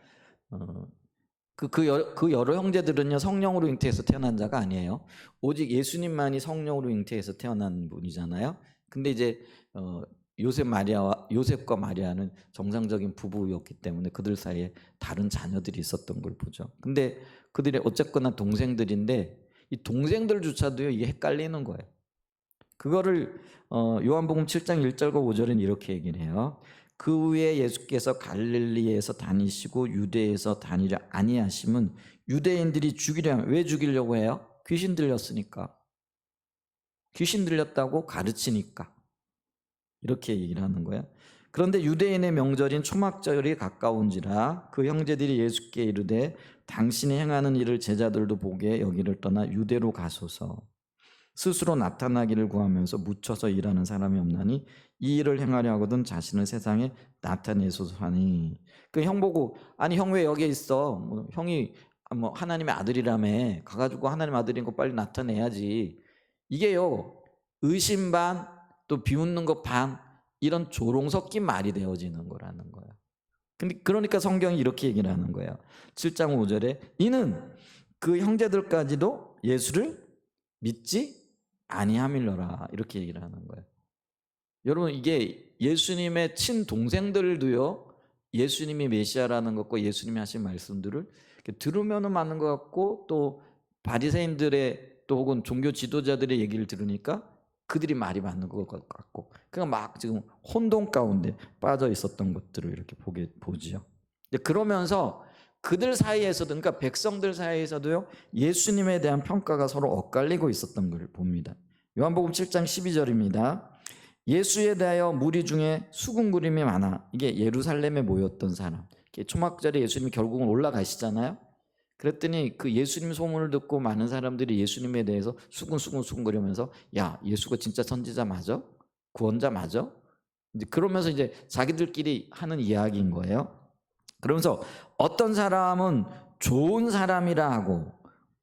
그 여러 형제들은요, 성령으로 잉태해서 태어난 자가 아니에요. 오직 예수님만이 성령으로 잉태해서 태어난 분이잖아요. 근데 이제 요셉과 마리아는 정상적인 부부였기 때문에 그들 사이에 다른 자녀들이 있었던 걸 보죠. 근데 그들이 어쨌거나 동생들인데 이 동생들조차도요, 이게 헷갈리는 거예요. 그거를 요한복음 7장 1절과 5절은 이렇게 얘기를 해요. 그 후에 예수께서 갈릴리에서 다니시고 유대에서 다니려 아니하심은 유대인들이 죽이려면, 왜 죽이려고 해요? 귀신 들렸으니까. 귀신 들렸다고 가르치니까. 이렇게 얘기를 하는 거예요. 그런데 유대인의 명절인 초막절이 가까운지라 그 형제들이 예수께 이르되 당신이 행하는 일을 제자들도 보게 여기를 떠나 유대로 가소서. 스스로 나타나기를 구하면서 묻혀서 일하는 사람이 없나니 이 일을 행하려 하거든 자신을 세상에 나타내소서 하니. 그 형 보고 아니 형 왜 여기 있어? 뭐 형이 뭐 하나님의 아들이라며 가가지고 하나님 아들인 거 빨리 나타내야지. 이게요 의심 반 또 비웃는 것 반 이런 조롱 섞인 말이 되어지는 거라는 거예요. 근데 그러니까 성경이 이렇게 얘기를 하는 거예요. 7장 5절에 이는 그 형제들까지도 예수를 믿지 아니함일러라 이렇게 얘기를 하는 거예요. 여러분 이게 예수님의 친동생들도요 예수님이 메시아라는 것과 예수님이 하신 말씀들을 들으면은 맞는 것 같고 또 바리새인들의 또 혹은 종교 지도자들의 얘기를 들으니까 그들이 말이 맞는 것 같고 그러니까 막 지금 혼돈 가운데 빠져 있었던 것들을 이렇게 보지요. 그러면서 그들 사이에서도 그러니까 백성들 사이에서도요 예수님에 대한 평가가 서로 엇갈리고 있었던 걸 봅니다. 요한복음 7장 12절입니다. 예수에 대하여 무리 중에 수군거림이 많아. 이게 예루살렘에 모였던 사람. 초막절에 예수님이 결국은 올라가시잖아요. 그랬더니 그 예수님 소문을 듣고 많은 사람들이 예수님에 대해서 수군거리면서 야 예수가 진짜 선지자 맞아? 구원자 맞아? 이제 그러면서 이제 자기들끼리 하는 이야기인 거예요. 그러면서 어떤 사람은 좋은 사람이라 하고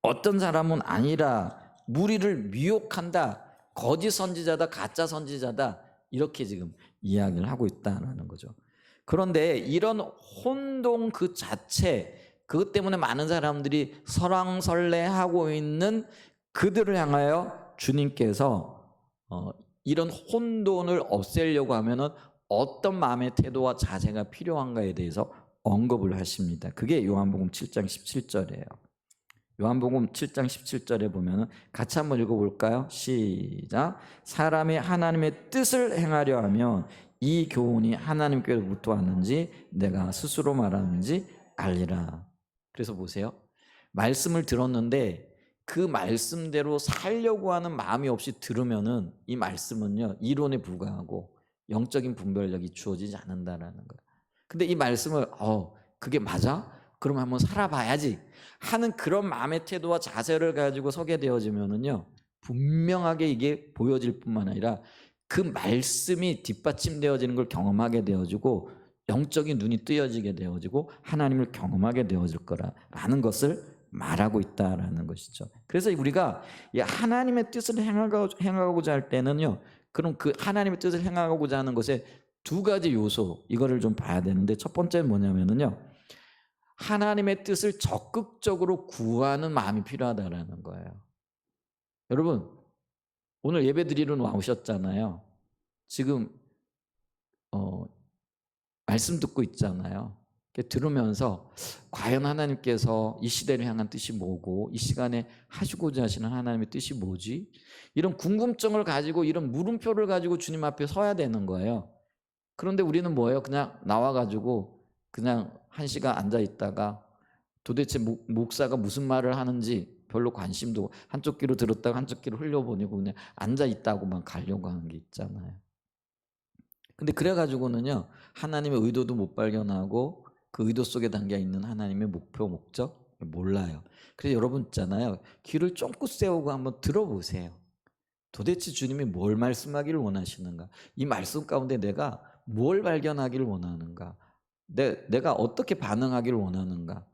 어떤 사람은 아니라 무리를 미혹한다. 거짓 선지자다, 가짜 선지자다 이렇게 지금 이야기를 하고 있다는 거죠. 그런데 이런 혼동 그 자체 그것 때문에 많은 사람들이 설왕설래하고 있는 그들을 향하여 주님께서 이런 혼돈을 없애려고 하면은 어떤 마음의 태도와 자세가 필요한가에 대해서 언급을 하십니다. 그게 요한복음 7장 17절이에요. 요한복음 7장 17절에 보면 같이 한번 읽어볼까요? 시작. 사람이 하나님의 뜻을 행하려 하면 이 교훈이 하나님께로부터 왔는지 내가 스스로 말하는지 알리라. 그래서 보세요. 말씀을 들었는데 그 말씀대로 살려고 하는 마음이 없이 들으면은 이 말씀은요 이론에 불과하고 영적인 분별력이 주어지지 않는다라는 거예요. 근데 이 말씀을 그게 맞아? 그럼 한번 살아봐야지 하는 그런 마음의 태도와 자세를 가지고 서게 되어지면은요 분명하게 이게 보여질 뿐만 아니라 그 말씀이 뒷받침되어지는 걸 경험하게 되어지고 영적인 눈이 뜨여지게 되어지고 하나님을 경험하게 되어질 거라는 것을 말하고 있다라는 것이죠. 그래서 우리가 하나님의 뜻을 행하고자 할 때는요 그럼 그 하나님의 뜻을 행하고자 하는 것에 두 가지 요소 이거를 좀 봐야 되는데 첫 번째는 뭐냐면은요 하나님의 뜻을 적극적으로 구하는 마음이 필요하다라는 거예요. 여러분 오늘 예배 드리러 나오셨잖아요. 지금 말씀 듣고 있잖아요. 들으면서 과연 하나님께서 이 시대를 향한 뜻이 뭐고 이 시간에 하시고자 하시는 하나님의 뜻이 뭐지? 이런 궁금증을 가지고 이런 물음표를 가지고 주님 앞에 서야 되는 거예요. 그런데 우리는 뭐예요? 그냥 나와가지고 그냥 한 시간 앉아 있다가 도대체 목사가 무슨 말을 하는지 별로 관심도 한쪽 귀로 들었다가 한쪽 귀로 흘려보내고 그냥 앉아 있다고만 가려고 하는 게 있잖아요. 근데 그래가지고는요 하나님의 의도도 못 발견하고 그 의도 속에 담겨 있는 하나님의 목표 목적 몰라요. 그래서 여러분 있잖아요 귀를 쫑긋 세우고 한번 들어보세요. 도대체 주님이 뭘 말씀하기를 원하시는가? 이 말씀 가운데 내가 뭘 발견하기를 원하는가? 내가 어떻게 반응하기를 원하는가?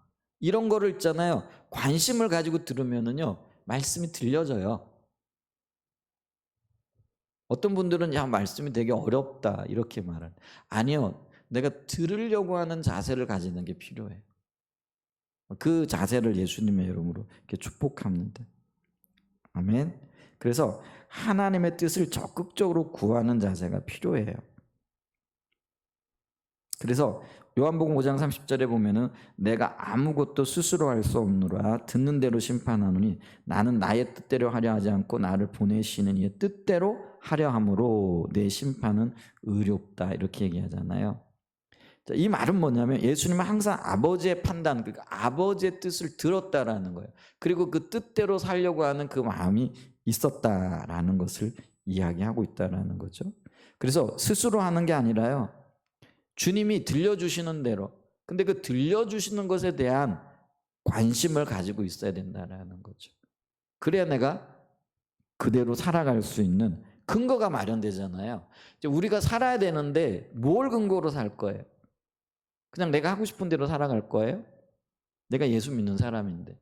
이런 거를 있잖아요 관심을 가지고 들으면은요 말씀이 들려져요. 어떤 분들은 야 말씀이 되게 어렵다 이렇게 말을 아니요 내가 들으려고 하는 자세를 가지는 게 필요해요. 그 자세를 예수님의 이름으로 이렇게 축복합니다. 아멘. 그래서 하나님의 뜻을 적극적으로 구하는 자세가 필요해요. 그래서 요한복음 5장 30절에 보면은 내가 아무것도 스스로 할 수 없노라 듣는 대로 심판하노니 나는 나의 뜻대로 하려 하지 않고 나를 보내시는 이의 뜻대로 하려 함으로 내 심판은 의롭다 이렇게 얘기하잖아요. 이 말은 뭐냐면 예수님은 항상 아버지의 판단 그러니까 아버지의 뜻을 들었다라는 거예요. 그리고 그 뜻대로 살려고 하는 그 마음이 있었다라는 것을 이야기하고 있다라는 거죠. 그래서 스스로 하는 게 아니라요 주님이 들려주시는 대로 근데 그 들려주시는 것에 대한 관심을 가지고 있어야 된다는 거죠. 그래야 내가 그대로 살아갈 수 있는 근거가 마련되잖아요. 이제 우리가 살아야 되는데 뭘 근거로 살 거예요? 그냥 내가 하고 싶은 대로 살아갈 거예요? 내가 예수 믿는 사람인데.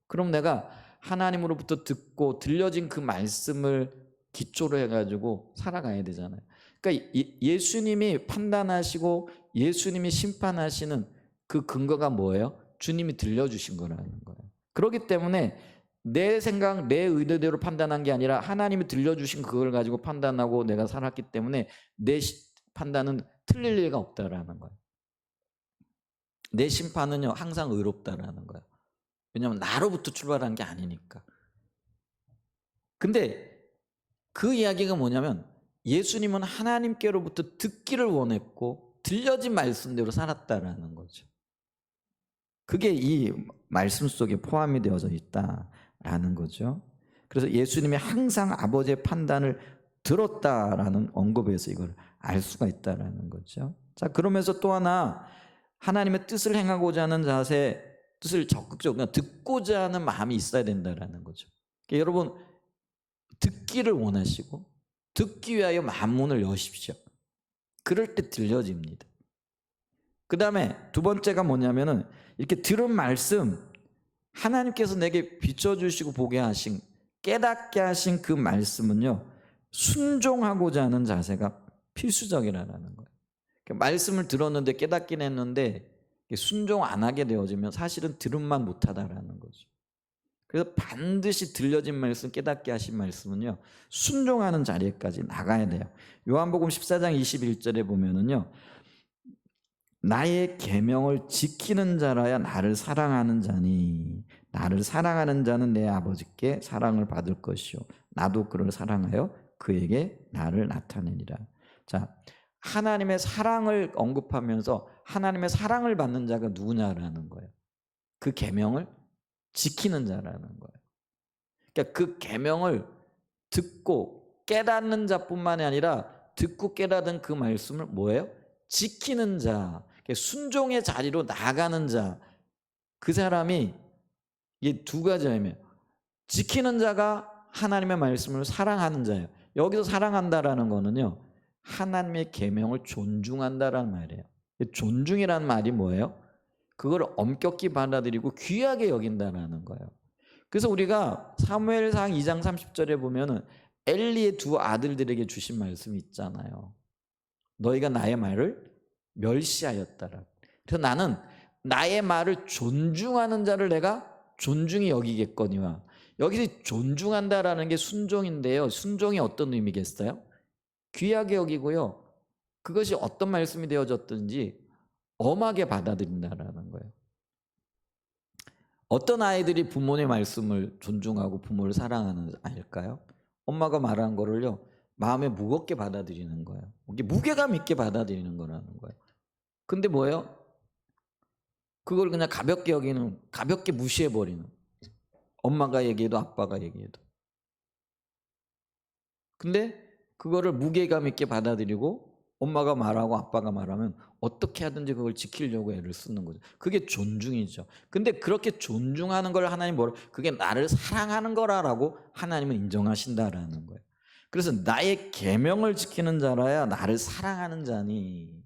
그럼 내가 하나님으로부터 듣고 들려진 그 말씀을 기초로 해가지고 살아가야 되잖아요. 그러니까 예수님이 판단하시고 예수님이 심판하시는 그 근거가 뭐예요? 주님이 들려주신 거라는 거예요. 그렇기 때문에 내 생각, 내 의도대로 판단한 게 아니라 하나님이 들려주신 그걸 가지고 판단하고 내가 살았기 때문에 내 판단은 틀릴 리가 없다라는 거예요. 내 심판은요 항상 의롭다라는 거예요. 왜냐하면 나로부터 출발한 게 아니니까. 근데 그 이야기가 뭐냐면 예수님은 하나님께로부터 듣기를 원했고 들려진 말씀대로 살았다라는 거죠. 그게 이 말씀 속에 포함이 되어져 있다라는 거죠. 그래서 예수님이 항상 아버지의 판단을 들었다라는 언급에서 이걸 알 수가 있다라는 거죠. 자, 그러면서 또 하나 하나님의 뜻을 행하고자 하는 자세, 뜻을 적극적으로 듣고자 하는 마음이 있어야 된다라는 거죠. 그러니까 여러분 듣기를 원하시고 듣기 위하여 만문을 여십시오. 그럴 때 들려집니다. 그 다음에 두 번째가 뭐냐면은 이렇게 들은 말씀, 하나님께서 내게 비춰주시고 보게 하신, 깨닫게 하신 그 말씀은요 순종하고자 하는 자세가 필수적이라는 거예요. 그러니까 말씀을 들었는데 깨닫긴 했는데 순종 안 하게 되어지면 사실은 들음만 못하다라는 거죠. 그래서 반드시 들려진 말씀, 깨닫게 하신 말씀은요 순종하는 자리에까지 나가야 돼요. 요한복음 14장 21절에 보면은요 나의 계명을 지키는 자라야 나를 사랑하는 자니 나를 사랑하는 자는 내 아버지께 사랑을 받을 것이요 나도 그를 사랑하여 그에게 나를 나타내리라. 자, 하나님의 사랑을 언급하면서 하나님의 사랑을 받는 자가 누구냐라는 거예요. 그 계명을 지키는 자라는 거예요. 그러니까 그 계명을 듣고 깨닫는 자뿐만이 아니라 듣고 깨닫은 그 말씀을 뭐예요? 지키는 자, 순종의 자리로 나가는 자, 그 사람이 이게 두 가지예요. 지키는 자가 하나님의 말씀을 사랑하는 자예요. 여기서 사랑한다라는 거는요 하나님의 계명을 존중한다라는 말이에요. 존중이라는 말이 뭐예요? 그걸 엄격히 받아들이고 귀하게 여긴다라는 거예요. 그래서 우리가 사무엘상 2장 30절에 보면은 엘리의 두 아들들에게 주신 말씀이 있잖아요. 너희가 나의 말을 멸시하였다라. 그래서 나는 나의 말을 존중하는 자를 내가 존중히 여기겠거니와. 여기서 존중한다라는 게 순종인데요. 순종이 어떤 의미겠어요? 귀하게 여기고요. 그것이 어떤 말씀이 되어졌든지 엄하게 받아들인다라는 거예요. 어떤 아이들이 부모의 말씀을 존중하고 부모를 사랑하는 아이일까요? 엄마가 말한 거를요 마음에 무겁게 받아들이는 거예요. 이게 무게감 있게 받아들이는 거라는 거예요. 근데 뭐예요? 그걸 그냥 가볍게 여기는, 가볍게 무시해버리는, 엄마가 얘기해도 아빠가 얘기해도. 근데 그거를 무게감 있게 받아들이고 엄마가 말하고 아빠가 말하면 어떻게 하든지 그걸 지키려고 애를 쓰는 거죠. 그게 존중이죠. 근데 그렇게 존중하는 걸 하나님 뭐라, 그게 나를 사랑하는 거라고 하나님은 인정하신다라는 거예요. 그래서 나의 계명을 지키는 자라야 나를 사랑하는 자니,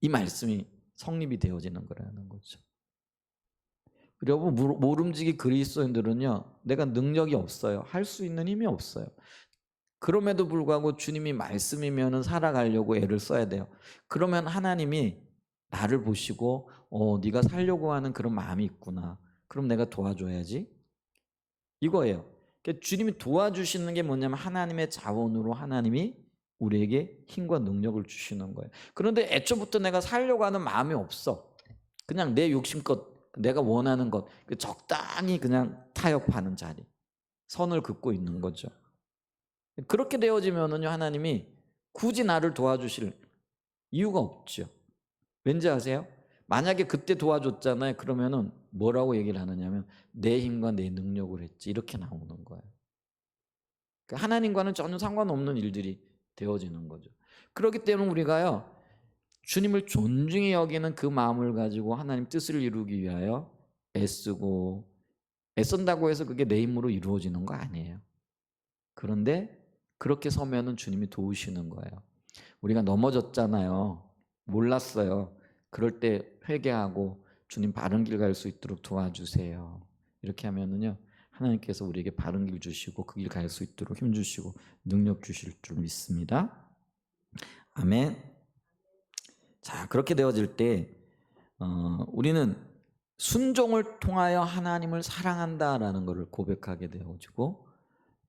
이 말씀이 성립이 되어지는 거라는 거죠. 여러분 모름지기 그리스도인들은요 내가 능력이 없어요. 할 수 있는 힘이 없어요. 그럼에도 불구하고 주님이 말씀이면은 살아가려고 애를 써야 돼요. 그러면 하나님이 나를 보시고 네가 살려고 하는 그런 마음이 있구나. 그럼 내가 도와줘야지. 이거예요. 그러니까 주님이 도와주시는 게 뭐냐면 하나님의 자원으로 하나님이 우리에게 힘과 능력을 주시는 거예요. 그런데 애초부터 내가 살려고 하는 마음이 없어. 그냥 내 욕심껏 내가 원하는 것 적당히 그냥 타협하는 자리, 선을 긋고 있는 거죠. 그렇게 되어지면은요 하나님이 굳이 나를 도와주실 이유가 없죠. 왠지 아세요? 만약에 그때 도와줬잖아요. 그러면은 뭐라고 얘기를 하느냐면 내 힘과 내 능력을 했지, 이렇게 나오는 거예요. 그러니까 하나님과는 전혀 상관없는 일들이 되어지는 거죠. 그렇기 때문에 우리가요 주님을 존중히 여기는 그 마음을 가지고 하나님 뜻을 이루기 위하여 애쓰고 애쓴다고 해서 그게 내 힘으로 이루어지는 거 아니에요. 그런데 그렇게 서면은 주님이 도우시는 거예요. 우리가 넘어졌잖아요. 몰랐어요. 그럴 때 회개하고 주님 바른 길 갈 수 있도록 도와주세요. 이렇게 하면은요, 하나님께서 우리에게 바른 길 주시고 그 길 갈 수 있도록 힘 주시고 능력 주실 줄 믿습니다. 아멘. 자, 그렇게 되어질 때 우리는 순종을 통하여 하나님을 사랑한다라는 것을 고백하게 되어지고,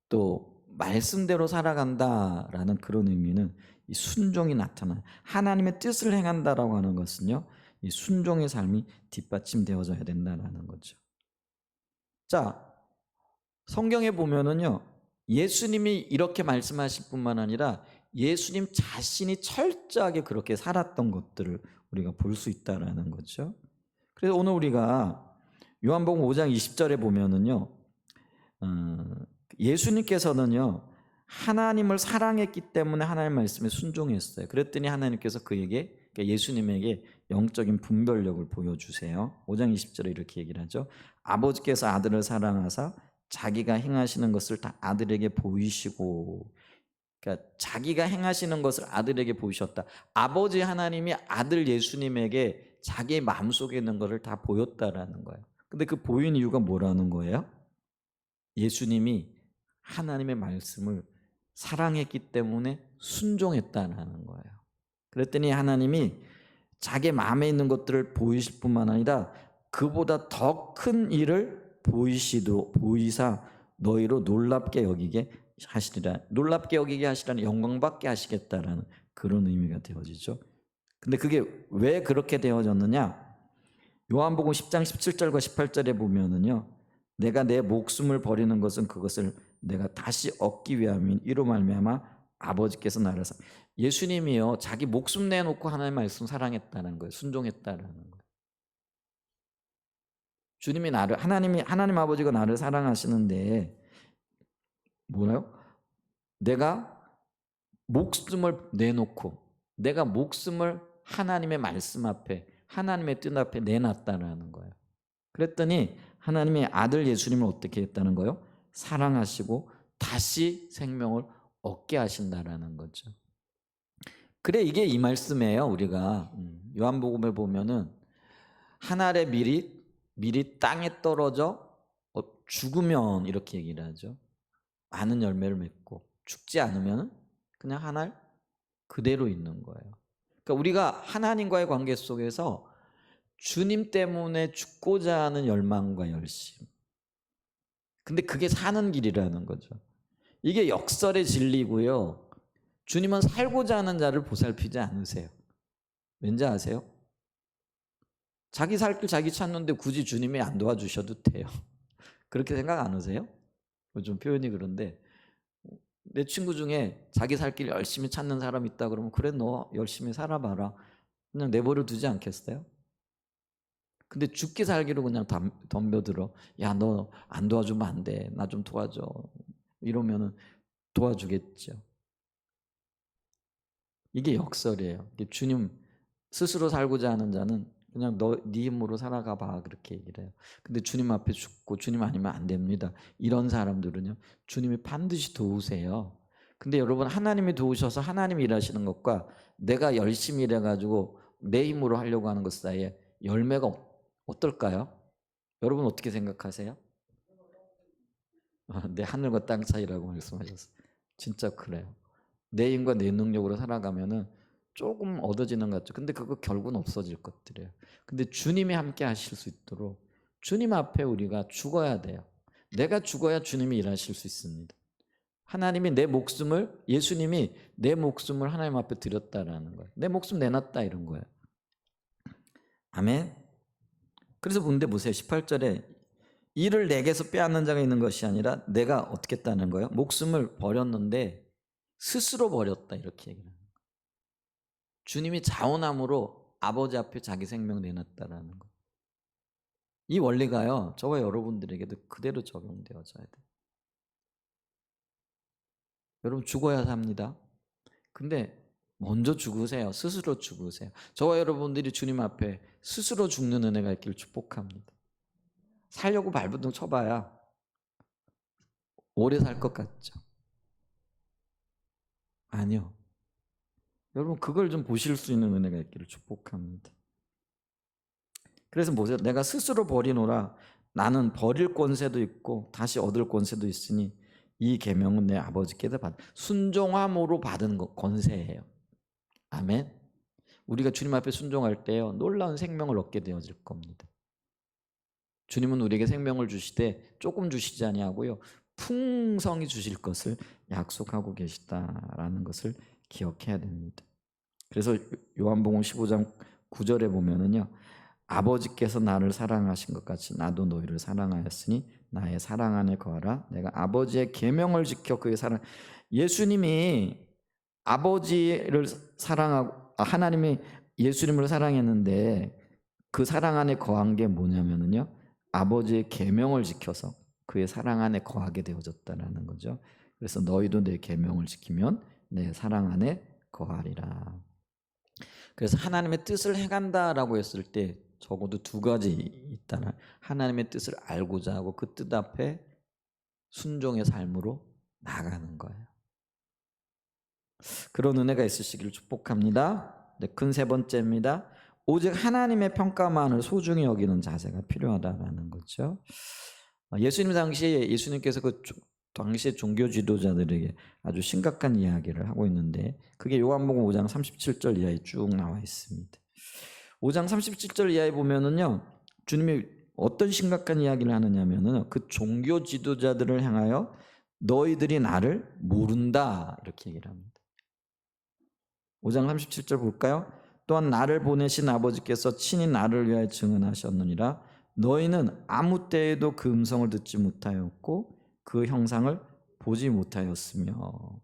또 말씀대로 살아간다라는 그런 의미는 이 순종이 나타나요. 하나님의 뜻을 행한다라고 하는 것은요, 이 순종의 삶이 뒷받침되어져야 된다라는 거죠. 자, 성경에 보면은요, 예수님이 이렇게 말씀하실 뿐만 아니라 예수님 자신이 철저하게 그렇게 살았던 것들을 우리가 볼 수 있다라는 거죠. 그래서 오늘 우리가 요한복음 5장 20절에 보면은요, 예수님께서는요, 하나님을 사랑했기 때문에 하나님 말씀에 순종했어요. 그랬더니 하나님께서 그에게, 그러니까 예수님에게 영적인 분별력을 보여주세요. 5장 20절에 이렇게 얘기를 하죠. 아버지께서 아들을 사랑하사 자기가 행하시는 것을 다 아들에게 보이시고, 그러니까 자기가 행하시는 것을 아들에게 보이셨다. 아버지 하나님이 아들 예수님에게 자기의 마음속에 있는 것을 다 보였다라는 거예요. 근데 그 보인 이유가 뭐라는 거예요? 예수님이 하나님의 말씀을 사랑했기 때문에 순종했다는 거예요. 그랬더니 하나님이 자기 마음에 있는 것들을 보이실 뿐만 아니라 그보다 더 큰 일을 보이사 너희로 놀랍게 여기게 하시리라. 놀랍게 여기게 하시라는, 영광받게 하시겠다라는 그런 의미가 되어지죠. 근데 그게 왜 그렇게 되어졌느냐? 요한복음 10장 17절과 18절에 보면은요, 내가 내 목숨을 버리는 것은 그것을 내가 다시 얻기 위함인 이로 말미암아 아버지께서 나를 예수님이요, 자기 목숨 내놓고 하나님의 말씀 사랑했다는 거예요. 순종했다는 거예요. 주님이 나를, 하나님 아버지가 나를 사랑하시는데 뭐라요? 내가 목숨을 내놓고, 내가 목숨을 하나님의 말씀 앞에, 하나님의 뜻 앞에 내놨다는 거예요. 그랬더니 하나님의 아들 예수님을 어떻게 했다는 거예요? 사랑하시고 다시 생명을 얻게 하신다라는 거죠. 그래, 이게 이 말씀이에요. 우리가 요한복음에 보면은 한 알의 밀이 땅에 떨어져 죽으면 이렇게 얘기를 하죠. 많은 열매를 맺고 죽지 않으면 그냥 한 알 그대로 있는 거예요. 그러니까 우리가 하나님과의 관계 속에서 주님 때문에 죽고자 하는 열망과 열심, 근데 그게 사는 길이라는 거죠. 이게 역설의 진리고요, 주님은 살고자 하는 자를 보살피지 않으세요. 왠지 아세요? 자기 살 길 자기 찾는데 굳이 주님이 안 도와주셔도 돼요. 그렇게 생각 안 하세요? 좀 표현이 그런데, 내 친구 중에 자기 살 길 열심히 찾는 사람 있다 그러면, 그래 너 열심히 살아봐라, 그냥 내버려 두지 않겠어요? 근데 죽기 살기로 그냥 덤벼들어. 야, 너 안 도와주면 안 돼, 나 좀 도와줘, 이러면은 도와주겠죠. 이게 역설이에요. 주님 스스로 살고자 하는 자는 그냥 네 힘으로 살아가 봐, 그렇게 얘기를 해요. 근데 주님 앞에 죽고 주님 아니면 안 됩니다, 이런 사람들은요, 주님이 반드시 도우세요. 근데 여러분, 하나님이 도우셔서 하나님이 일하시는 것과 내가 열심히 일해가지고 내 힘으로 하려고 하는 것 사이에 열매가 어떨까요? 여러분 어떻게 생각하세요? 내 하늘과 땅 차이라고 말씀하셨어요. 진짜 그래요. 내 힘과 내 능력으로 살아가면은 조금 얻어지는 것 같죠. 근데 그거 결국은 없어질 것들이에요. 근데 주님이 함께 하실 수 있도록 주님 앞에 우리가 죽어야 돼요. 내가 죽어야 주님이 일하실 수 있습니다. 하나님이 내 목숨을, 예수님이 내 목숨을 하나님 앞에 드렸다라는 거예요. 내 목숨 내놨다, 이런 거예요. 아멘. 그래서 근데 보세요. 18절에 이를 내게서 빼앗는 자가 있는 것이 아니라 내가 어떻게 했다는 거예요? 목숨을 버렸는데 스스로 버렸다, 이렇게 얘기해요. 주님이 자원함으로 아버지 앞에 자기 생명 내놨다라는 거. 이 원리가요, 저와 여러분들에게도 그대로 적용되어져야 돼요. 여러분, 죽어야 삽니다. 근데 먼저 죽으세요. 스스로 죽으세요. 저와 여러분들이 주님 앞에 스스로 죽는 은혜가 있기를 축복합니다. 살려고 발버둥 쳐봐야 오래 살 것 같죠? 아니요. 여러분 그걸 좀 보실 수 있는 은혜가 있기를 축복합니다. 그래서 보세요. 내가 스스로 버리노라. 나는 버릴 권세도 있고 다시 얻을 권세도 있으니 이 계명은 내 아버지께서 받은 순종함으로 받은 권세예요. 아멘. 우리가 주님 앞에 순종할 때요 놀라운 생명을 얻게 되어질 겁니다. 주님은 우리에게 생명을 주시되 조금 주시지 아니하고요 풍성히 주실 것을 약속하고 계시다라는 것을 기억해야 됩니다. 그래서 요한복음 15장 9절에 보면은요 아버지께서 나를 사랑하신 것 같이 나도 너희를 사랑하였으니 나의 사랑 안에 거하라. 내가 아버지의 계명을 지켜 그의 사랑. 예수님이 아버지를 사랑하고 하나님이 예수님을 사랑했는데 그 사랑 안에 거한 게 뭐냐면요 아버지의 계명을 지켜서 그의 사랑 안에 거하게 되어졌다라는 거죠. 그래서 너희도 내 계명을 지키면 내 사랑 안에 거하리라. 그래서 하나님의 뜻을 행한다라고 했을 때 적어도 두 가지 있다는 하나님의 뜻을 알고자 하고 그 뜻 앞에 순종의 삶으로 나가는 거예요. 그런 은혜가 있으시기를 축복합니다. 네, 큰 세 번째입니다. 오직 하나님의 평가만을 소중히 여기는 자세가 필요하다라는 거죠. 예수님 당시에 예수님께서 그 당시의 종교 지도자들에게 아주 심각한 이야기를 하고 있는데 그게 요한복음 5장 37절 이하에 쭉 나와 있습니다. 5장 37절 이하에 보면은요 주님이 어떤 심각한 이야기를 하느냐면은 그 종교 지도자들을 향하여 너희들이 나를 모른다 이렇게 얘기를 합니다. 5장 37절 볼까요? 또한 나를 보내신 아버지께서 친히 나를 위하여 증언하셨느니라. 너희는 아무 때에도 그 음성을 듣지 못하였고 그 형상을 보지 못하였으며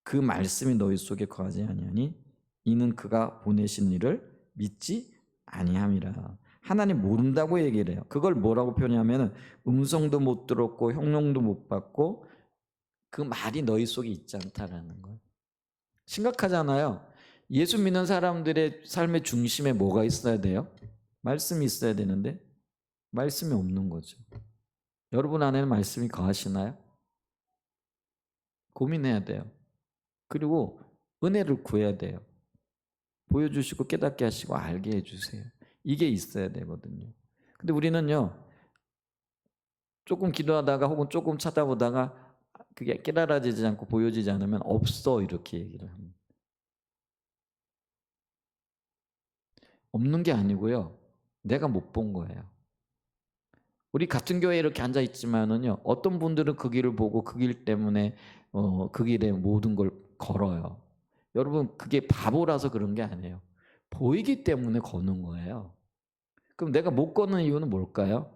그 말씀이 너희 속에 거하지 아니하니 이는 그가 보내신 이를 믿지 아니함이라. 하나님 모른다고 얘기를 해요. 그걸 뭐라고 표현하면 음성도 못 들었고 형용도 못 받고 그 말이 너희 속에 있지 않다라는 거예요. 심각하잖아요. 예수 믿는 사람들의 삶의 중심에 뭐가 있어야 돼요? 말씀이 있어야 되는데 말씀이 없는 거죠. 여러분 안에는 말씀이 거하시나요? 고민해야 돼요. 그리고 은혜를 구해야 돼요. 보여주시고 깨닫게 하시고 알게 해주세요. 이게 있어야 되거든요. 근데 우리는요 조금 기도하다가 혹은 조금 찾아보다가 그게 깨달아지지 않고 보여지지 않으면 없어 이렇게 얘기를 합니다. 없는 게 아니고요 내가 못 본 거예요. 우리 같은 교회에 이렇게 앉아 있지만은요 어떤 분들은 그 길을 보고 그 길 때문에 그 길에 모든 걸 걸어요. 여러분 그게 바보라서 그런 게 아니에요. 보이기 때문에 거는 거예요. 그럼 내가 못 거는 이유는 뭘까요?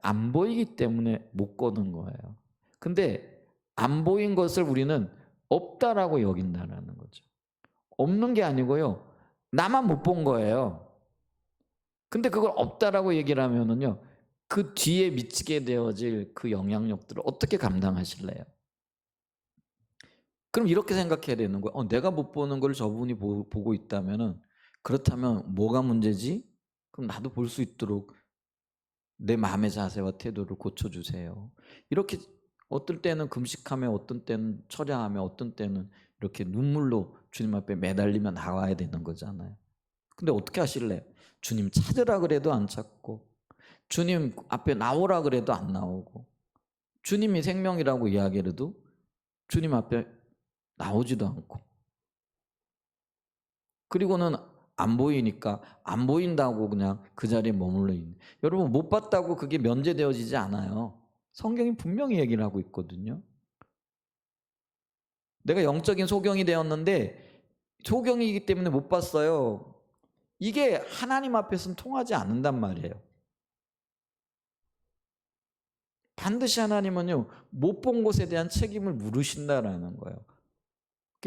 안 보이기 때문에 못 거는 거예요. 근데 안 보인 것을 우리는 없다라고 여긴다는 거죠. 없는 게 아니고요 나만 못 본 거예요. 근데 그걸 없다라고 얘기를 하면은요 그 뒤에 미치게 되어질 그 영향력들을 어떻게 감당하실래요? 그럼 이렇게 생각해야 되는 거예요. 내가 못 보는 걸 저분이 보고 있다면은 그렇다면 뭐가 문제지? 그럼 나도 볼 수 있도록 내 마음의 자세와 태도를 고쳐주세요. 이렇게 어떨 때는 금식하며 어떤 때는 철야하며 어떤 때는 이렇게 눈물로 주님 앞에 매달리며 나와야 되는 거잖아요. 근데 어떻게 하실래요? 주님 찾으라 그래도 안 찾고 주님 앞에 나오라 그래도 안 나오고 주님이 생명이라고 이야기해도 주님 앞에 나오지도 않고 그리고는 안 보이니까 안 보인다고 그냥 그 자리에 머물러 있는. 여러분 못 봤다고 그게 면제되어지지 않아요. 성경이 분명히 얘기를 하고 있거든요. 내가 영적인 소경이 되었는데 소경이기 때문에 못 봤어요. 이게 하나님 앞에서는 통하지 않는단 말이에요. 반드시 하나님은요 못 본 것에 대한 책임을 물으신다라는 거예요.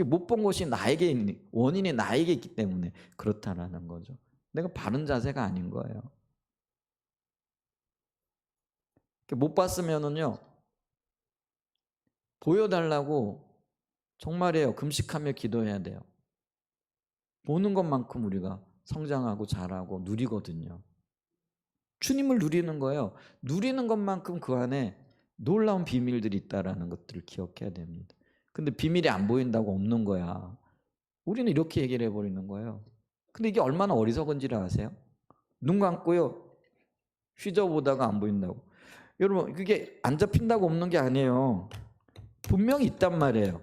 못 본 것이 나에게 있는 원인이 나에게 있기 때문에 그렇다라는 거죠. 내가 바른 자세가 아닌 거예요. 못 봤으면은요 보여달라고 정말이에요. 금식하며 기도해야 돼요. 보는 것만큼 우리가 성장하고 자라고 누리거든요. 주님을 누리는 거예요. 누리는 것만큼 그 안에 놀라운 비밀들이 있다라는 것들을 기억해야 됩니다. 근데 비밀이 안 보인다고 없는 거야. 우리는 이렇게 얘기를 해버리는 거예요. 근데 이게 얼마나 어리석은지를 아세요? 눈 감고요. 휘저보다가 안 보인다고. 여러분, 그게 안 잡힌다고 없는 게 아니에요. 분명히 있단 말이에요.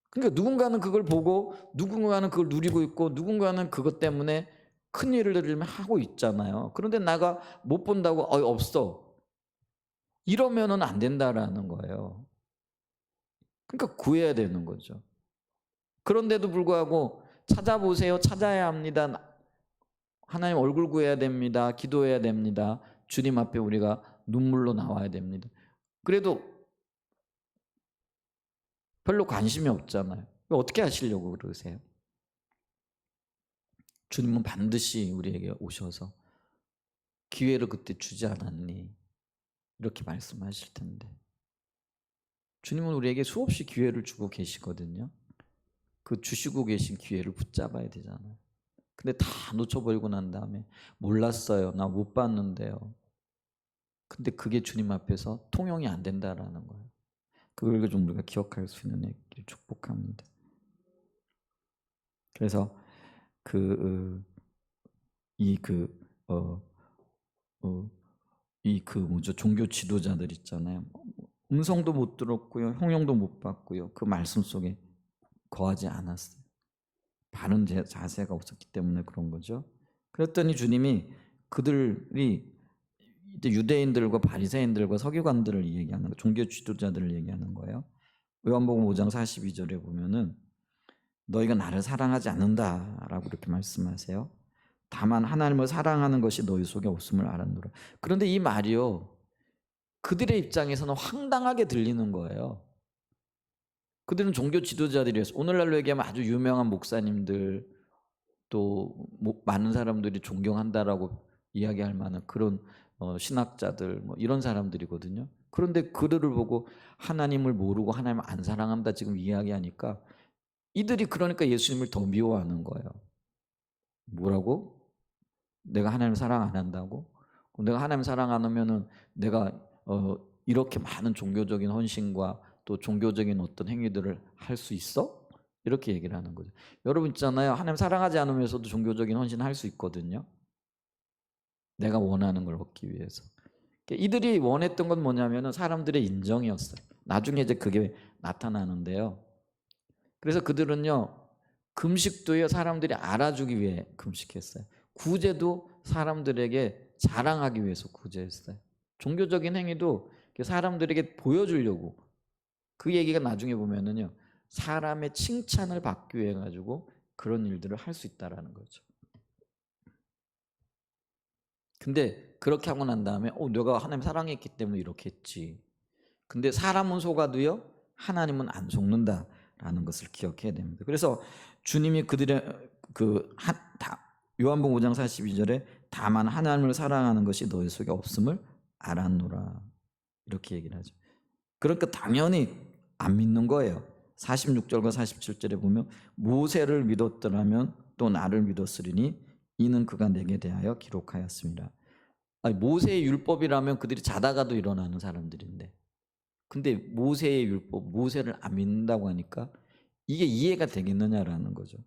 그러니까 누군가는 그걸 보고 누군가는 그걸 누리고 있고 누군가는 그것 때문에 큰 일을 하고 있잖아요. 그런데 나가 못 본다고 없어. 이러면은 안 된다라는 거예요. 그러니까 구해야 되는 거죠. 그런데도 불구하고 찾아보세요. 찾아야 합니다. 하나님 얼굴 구해야 됩니다. 기도해야 됩니다. 주님 앞에 우리가 눈물로 나와야 됩니다. 그래도 별로 관심이 없잖아요. 어떻게 하시려고 그러세요? 주님은 반드시 우리에게 오셔서 기회를 그때 주지 않았니? 이렇게 말씀하실 텐데. 주님은 우리에게 수없이 기회를 주고 계시거든요. 그 주시고 계신 기회를 붙잡아야 되잖아요. 근데 다 놓쳐버리고 난 다음에 몰랐어요. 나 못 봤는데요. 근데 그게 주님 앞에서 통용이 안 된다라는 거예요. 그걸 좀 우리가 기억할 수 있는 길 축복합니다. 그래서 뭐죠? 종교 지도자들 있잖아요. 음성도 못 들었고요, 형용도 못 받고요. 그 말씀 속에 거하지 않았어요. 바른 자세가 없었기 때문에 그런 거죠. 그랬더니 주님이 그들이 이제 유대인들과 바리새인들과 서기관들을 얘기하는 거, 종교 지도자들을 얘기하는 거예요. 요한복음 5장 42절에 보면은 너희가 나를 사랑하지 않는다라고 이렇게 말씀하세요. 다만 하나님을 사랑하는 것이 너희 속에 없음을 알았노라. 그런데 이 말이요, 그들의 입장에서는 황당하게 들리는 거예요. 그들은 종교 지도자들이었어요. 오늘날로 얘기하면 아주 유명한 목사님들, 또 많은 사람들이 존경한다라고 이야기할 만한 그런 신학자들, 뭐 이런 사람들이거든요. 그런데 그들을 보고 하나님을 모르고 하나님을 안 사랑한다 지금 이야기하니까 이들이 그러니까 예수님을 더 미워하는 거예요. 뭐라고? 내가 하나님 사랑 안 한다고? 내가 하나님 사랑 안 하면은 내가 이렇게 많은 종교적인 헌신과 또 종교적인 어떤 행위들을 할 수 있어? 이렇게 얘기를 하는 거죠. 여러분 있잖아요. 하나님 사랑하지 않으면서도 종교적인 헌신을 할 수 있거든요. 내가 원하는 걸 얻기 위해서. 이들이 원했던 건 뭐냐면은 사람들의 인정이었어요. 나중에 이제 그게 나타나는데요. 그래서 그들은요, 금식도요, 사람들이 알아주기 위해 금식했어요. 구제도 사람들에게 자랑하기 위해서 구제했어요. 종교적인 행위도 사람들에게 보여주려고. 그 얘기가 나중에 보면은요, 사람의 칭찬을 받기 위해 가지고 그런 일들을 할 수 있다라는 거죠. 근데 그렇게 하고 난 다음에 내가 하나님 사랑했기 때문에 이렇게 했지. 근데 사람은 속아도요, 하나님은 안 속는다라는 것을 기억해야 됩니다. 그래서 주님이 그들의 요한복음 5장 42절에 다만 하나님을 사랑하는 것이 너희 속에 없음을 알았노라 이렇게 얘기를 하죠. 그러니까 당연히 안 믿는 거예요. 46절과 47절에 보면 모세를 믿었더라면 또 나를 믿었으리니 이는 그가 내게 대하여 기록하였습니다. 아니, 모세의 율법이라면 그들이 자다가도 일어나는 사람들인데, 근데 모세의 율법, 모세를 안 믿는다고 하니까 이게 이해가 되겠느냐라는 거죠.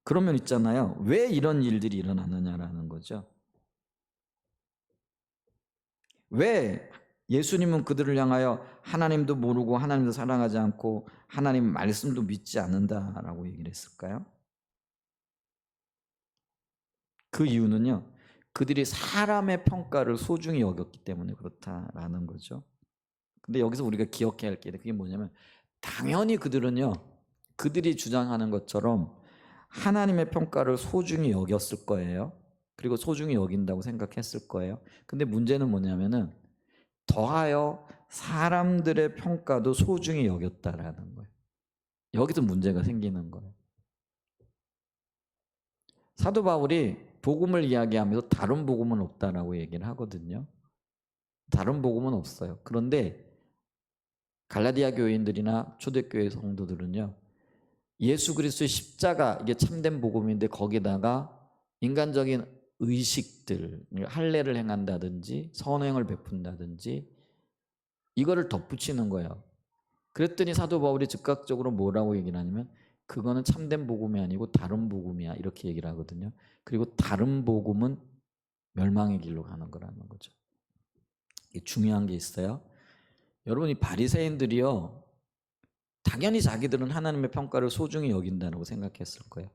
그러면 있잖아요, 왜 이런 일들이 일어나느냐라는 거죠. 왜 예수님은 그들을 향하여 하나님도 모르고 하나님도 사랑하지 않고 하나님 말씀도 믿지 않는다라고 얘기를 했을까요? 그 이유는요, 그들이 사람의 평가를 소중히 여겼기 때문에 그렇다라는 거죠. 근데 여기서 우리가 기억해야 할 게 그게 뭐냐면, 당연히 그들은요, 그들이 주장하는 것처럼 하나님의 평가를 소중히 여겼을 거예요. 그리고 소중히 여긴다고 생각했을 거예요. 근데 문제는 뭐냐면은 더하여 사람들의 평가도 소중히 여겼다라는 거예요. 여기서 문제가 생기는 거예요. 사도 바울이 복음을 이야기하면서 다른 복음은 없다라고 얘기를 하거든요. 다른 복음은 없어요. 그런데 갈라디아 교인들이나 초대교회 성도들은요, 예수 그리스도의 십자가, 이게 참된 복음인데 거기다가 인간적인 의식들, 할례를 행한다든지 선행을 베푼다든지 이거를 덧붙이는 거예요. 그랬더니 사도 바울이 즉각적으로 뭐라고 얘기를 하냐면 그거는 참된 복음이 아니고 다른 복음이야 이렇게 얘기를 하거든요. 그리고 다른 복음은 멸망의 길로 가는 거라는 거죠. 이게 중요한 게 있어요. 여러분, 이 바리새인들이요, 당연히 자기들은 하나님의 평가를 소중히 여긴다고 생각했을 거예요.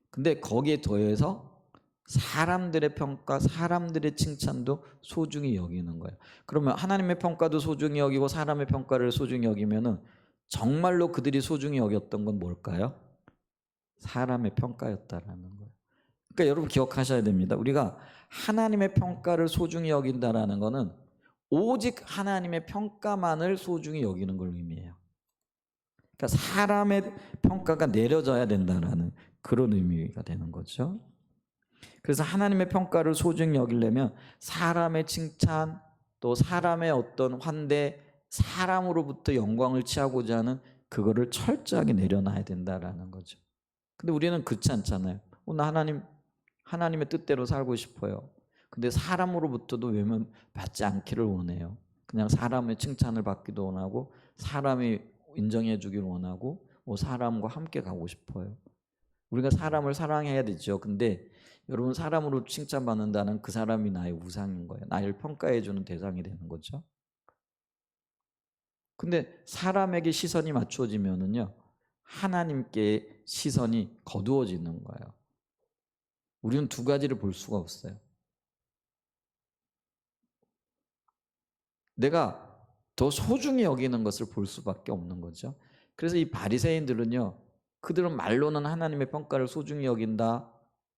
근데 거기에 더해서 사람들의 평가, 사람들의 칭찬도 소중히 여기는 거예요. 그러면 하나님의 평가도 소중히 여기고 사람의 평가를 소중히 여기면은 정말로 그들이 소중히 여겼던 건 뭘까요? 사람의 평가였다라는 거예요. 그러니까 여러분 기억하셔야 됩니다. 우리가 하나님의 평가를 소중히 여긴다라는 거는 오직 하나님의 평가만을 소중히 여기는 걸 의미해요. 그러니까 사람의 평가가 내려져야 된다라는 그런 의미가 되는 거죠. 그래서 하나님의 평가를 소중히 여기려면 사람의 칭찬, 또 사람의 어떤 환대, 사람으로부터 영광을 취하고자 하는 그거를 철저하게 내려놔야 된다라는 거죠. 근데 우리는 그렇지 않잖아요. 나 하나님의 뜻대로 살고 싶어요. 근데 사람으로부터도 외면 받지 않기를 원해요. 그냥 사람의 칭찬을 받기도 원하고 사람이 인정해 주길 원하고 사람과 함께 가고 싶어요. 우리가 사람을 사랑해야 되죠. 근데 여러분, 사람으로 칭찬받는다는 그 사람이 나의 우상인 거예요. 나를 평가해 주는 대상이 되는 거죠. 근데 사람에게 시선이 맞춰지면은요, 하나님께 시선이 거두어지는 거예요. 우리는 두 가지를 볼 수가 없어요. 내가 더 소중히 여기는 것을 볼 수밖에 없는 거죠. 그래서 이 바리새인들은요, 그들은 말로는 하나님의 평가를 소중히 여긴다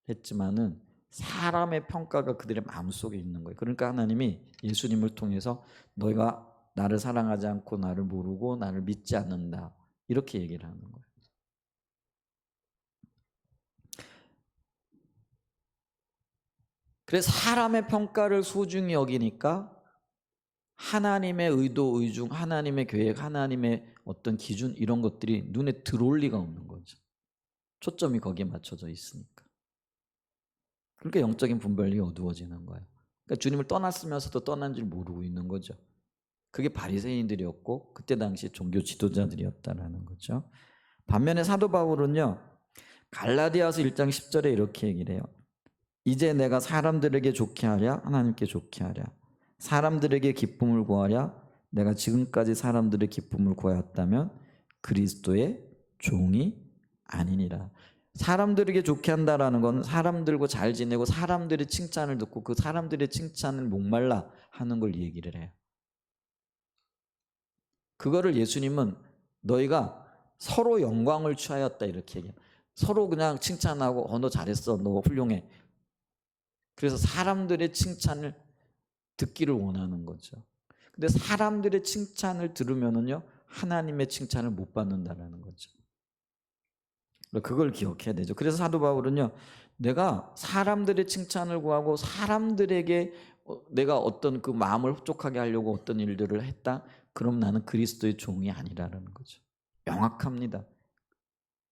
했지만은 사람의 평가가 그들의 마음속에 있는 거예요. 그러니까 하나님이 예수님을 통해서 너희가 나를 사랑하지 않고 나를 모르고 나를 믿지 않는다 이렇게 얘기를 하는 거예요. 그래서 사람의 평가를 소중히 여기니까 하나님의 의도, 의중, 하나님의 계획, 하나님의 어떤 기준 이런 것들이 눈에 들어올 리가 없는 거죠. 초점이 거기에 맞춰져 있으니까. 그러니까 영적인 분별이 어두워지는 거예요. 그러니까 주님을 떠났으면서도 떠난 줄 모르고 있는 거죠. 그게 바리새인들이었고 그때 당시 종교 지도자들이었다라는 거죠. 반면에 사도 바울은요, 갈라디아서 1장 10절에 이렇게 얘기를 해요. 이제 내가 사람들에게 좋게 하랴 하나님께 좋게 하랴 사람들에게 기쁨을 구하랴 내가 지금까지 사람들의 기쁨을 구하였다면 그리스도의 종이 아니니라. 사람들에게 좋게 한다라는 건 사람들과 잘 지내고 사람들의 칭찬을 듣고 그 사람들의 칭찬을 목말라 하는 걸 얘기를 해요. 그거를 예수님은 너희가 서로 영광을 취하였다 이렇게 얘기해요. 서로 그냥 칭찬하고 너 잘했어, 너 훌륭해. 그래서 사람들의 칭찬을 듣기를 원하는 거죠. 근데 사람들의 칭찬을 들으면은요, 하나님의 칭찬을 못 받는다라는 거죠. 그걸 기억해야 되죠. 그래서 사도 바울은요, 내가 사람들의 칭찬을 구하고 사람들에게 내가 어떤 그 마음을 흡족하게 하려고 어떤 일들을 했다? 그럼 나는 그리스도의 종이 아니라는 거죠. 명확합니다.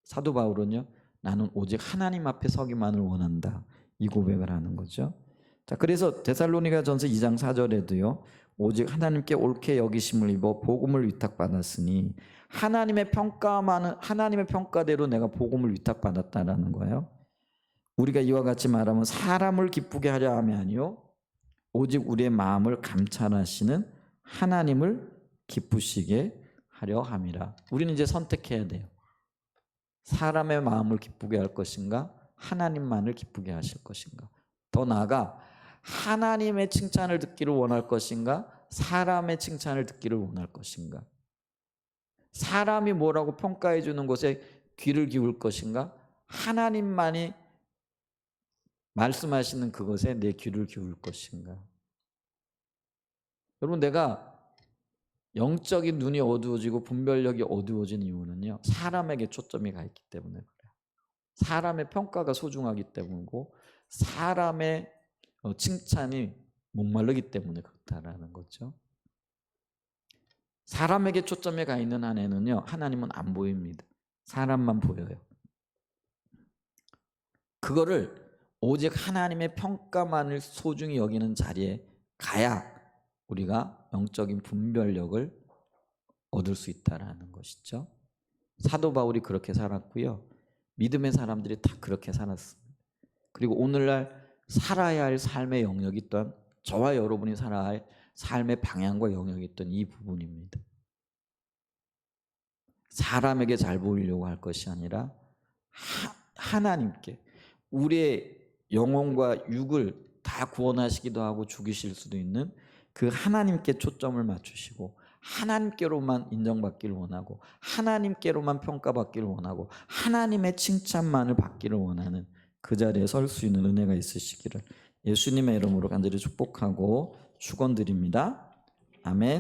사도 바울은요, 나는 오직 하나님 앞에 서기만을 원한다. 이 고백을 하는 거죠. 자, 그래서 데살로니가전서 2장 4절에도요. 오직 하나님께 옳게 여기심을 입어 복음을 위탁받았으니 하나님의 평가대로 내가 복음을 위탁받았다라는 거예요. 우리가 이와 같이 말하면 사람을 기쁘게 하려 함이 아니요 오직 우리의 마음을 감찰하시는 하나님을 기쁘시게 하려 함이라. 우리는 이제 선택해야 돼요. 사람의 마음을 기쁘게 할 것인가? 하나님만을 기쁘게 하실 것인가? 더 나아가 하나님의 칭찬을 듣기를 원할 것인가? 사람의 칭찬을 듣기를 원할 것인가? 사람이 뭐라고 평가해 주는 것에 귀를 기울 것인가? 하나님만이 말씀하시는 그것에 내 귀를 기울 것인가? 여러분, 내가 영적인 눈이 어두워지고 분별력이 어두워진 이유는요, 사람에게 초점이 가 있기 때문에 그래요. 사람의 평가가 소중하기 때문이고 사람의 칭찬이 목마르기 때문에 그렇다라는 거죠. 사람에게 초점이 가 있는 한에는요, 하나님은 안 보입니다. 사람만 보여요. 그거를 오직 하나님의 평가만을 소중히 여기는 자리에 가야 우리가 영적인 분별력을 얻을 수 있다라는 것이죠. 사도 바울이 그렇게 살았고요. 믿음의 사람들이 다 그렇게 살았습니다. 그리고 오늘날 살아야 할 삶의 영역이 또한 저와 여러분이 살아야 할 삶의 방향과 영역이 있던 이 부분입니다. 사람에게 잘 보이려고 할 것이 아니라 하나님께, 우리의 영혼과 육을 다 구원하시기도 하고 죽이실 수도 있는 그 하나님께 초점을 맞추시고 하나님께로만 인정받기를 원하고 하나님께로만 평가받기를 원하고 하나님의 칭찬만을 받기를 원하는 그 자리에 설 수 있는 은혜가 있으시기를 예수님의 이름으로 간절히 축복하고 축원드립니다. 아멘.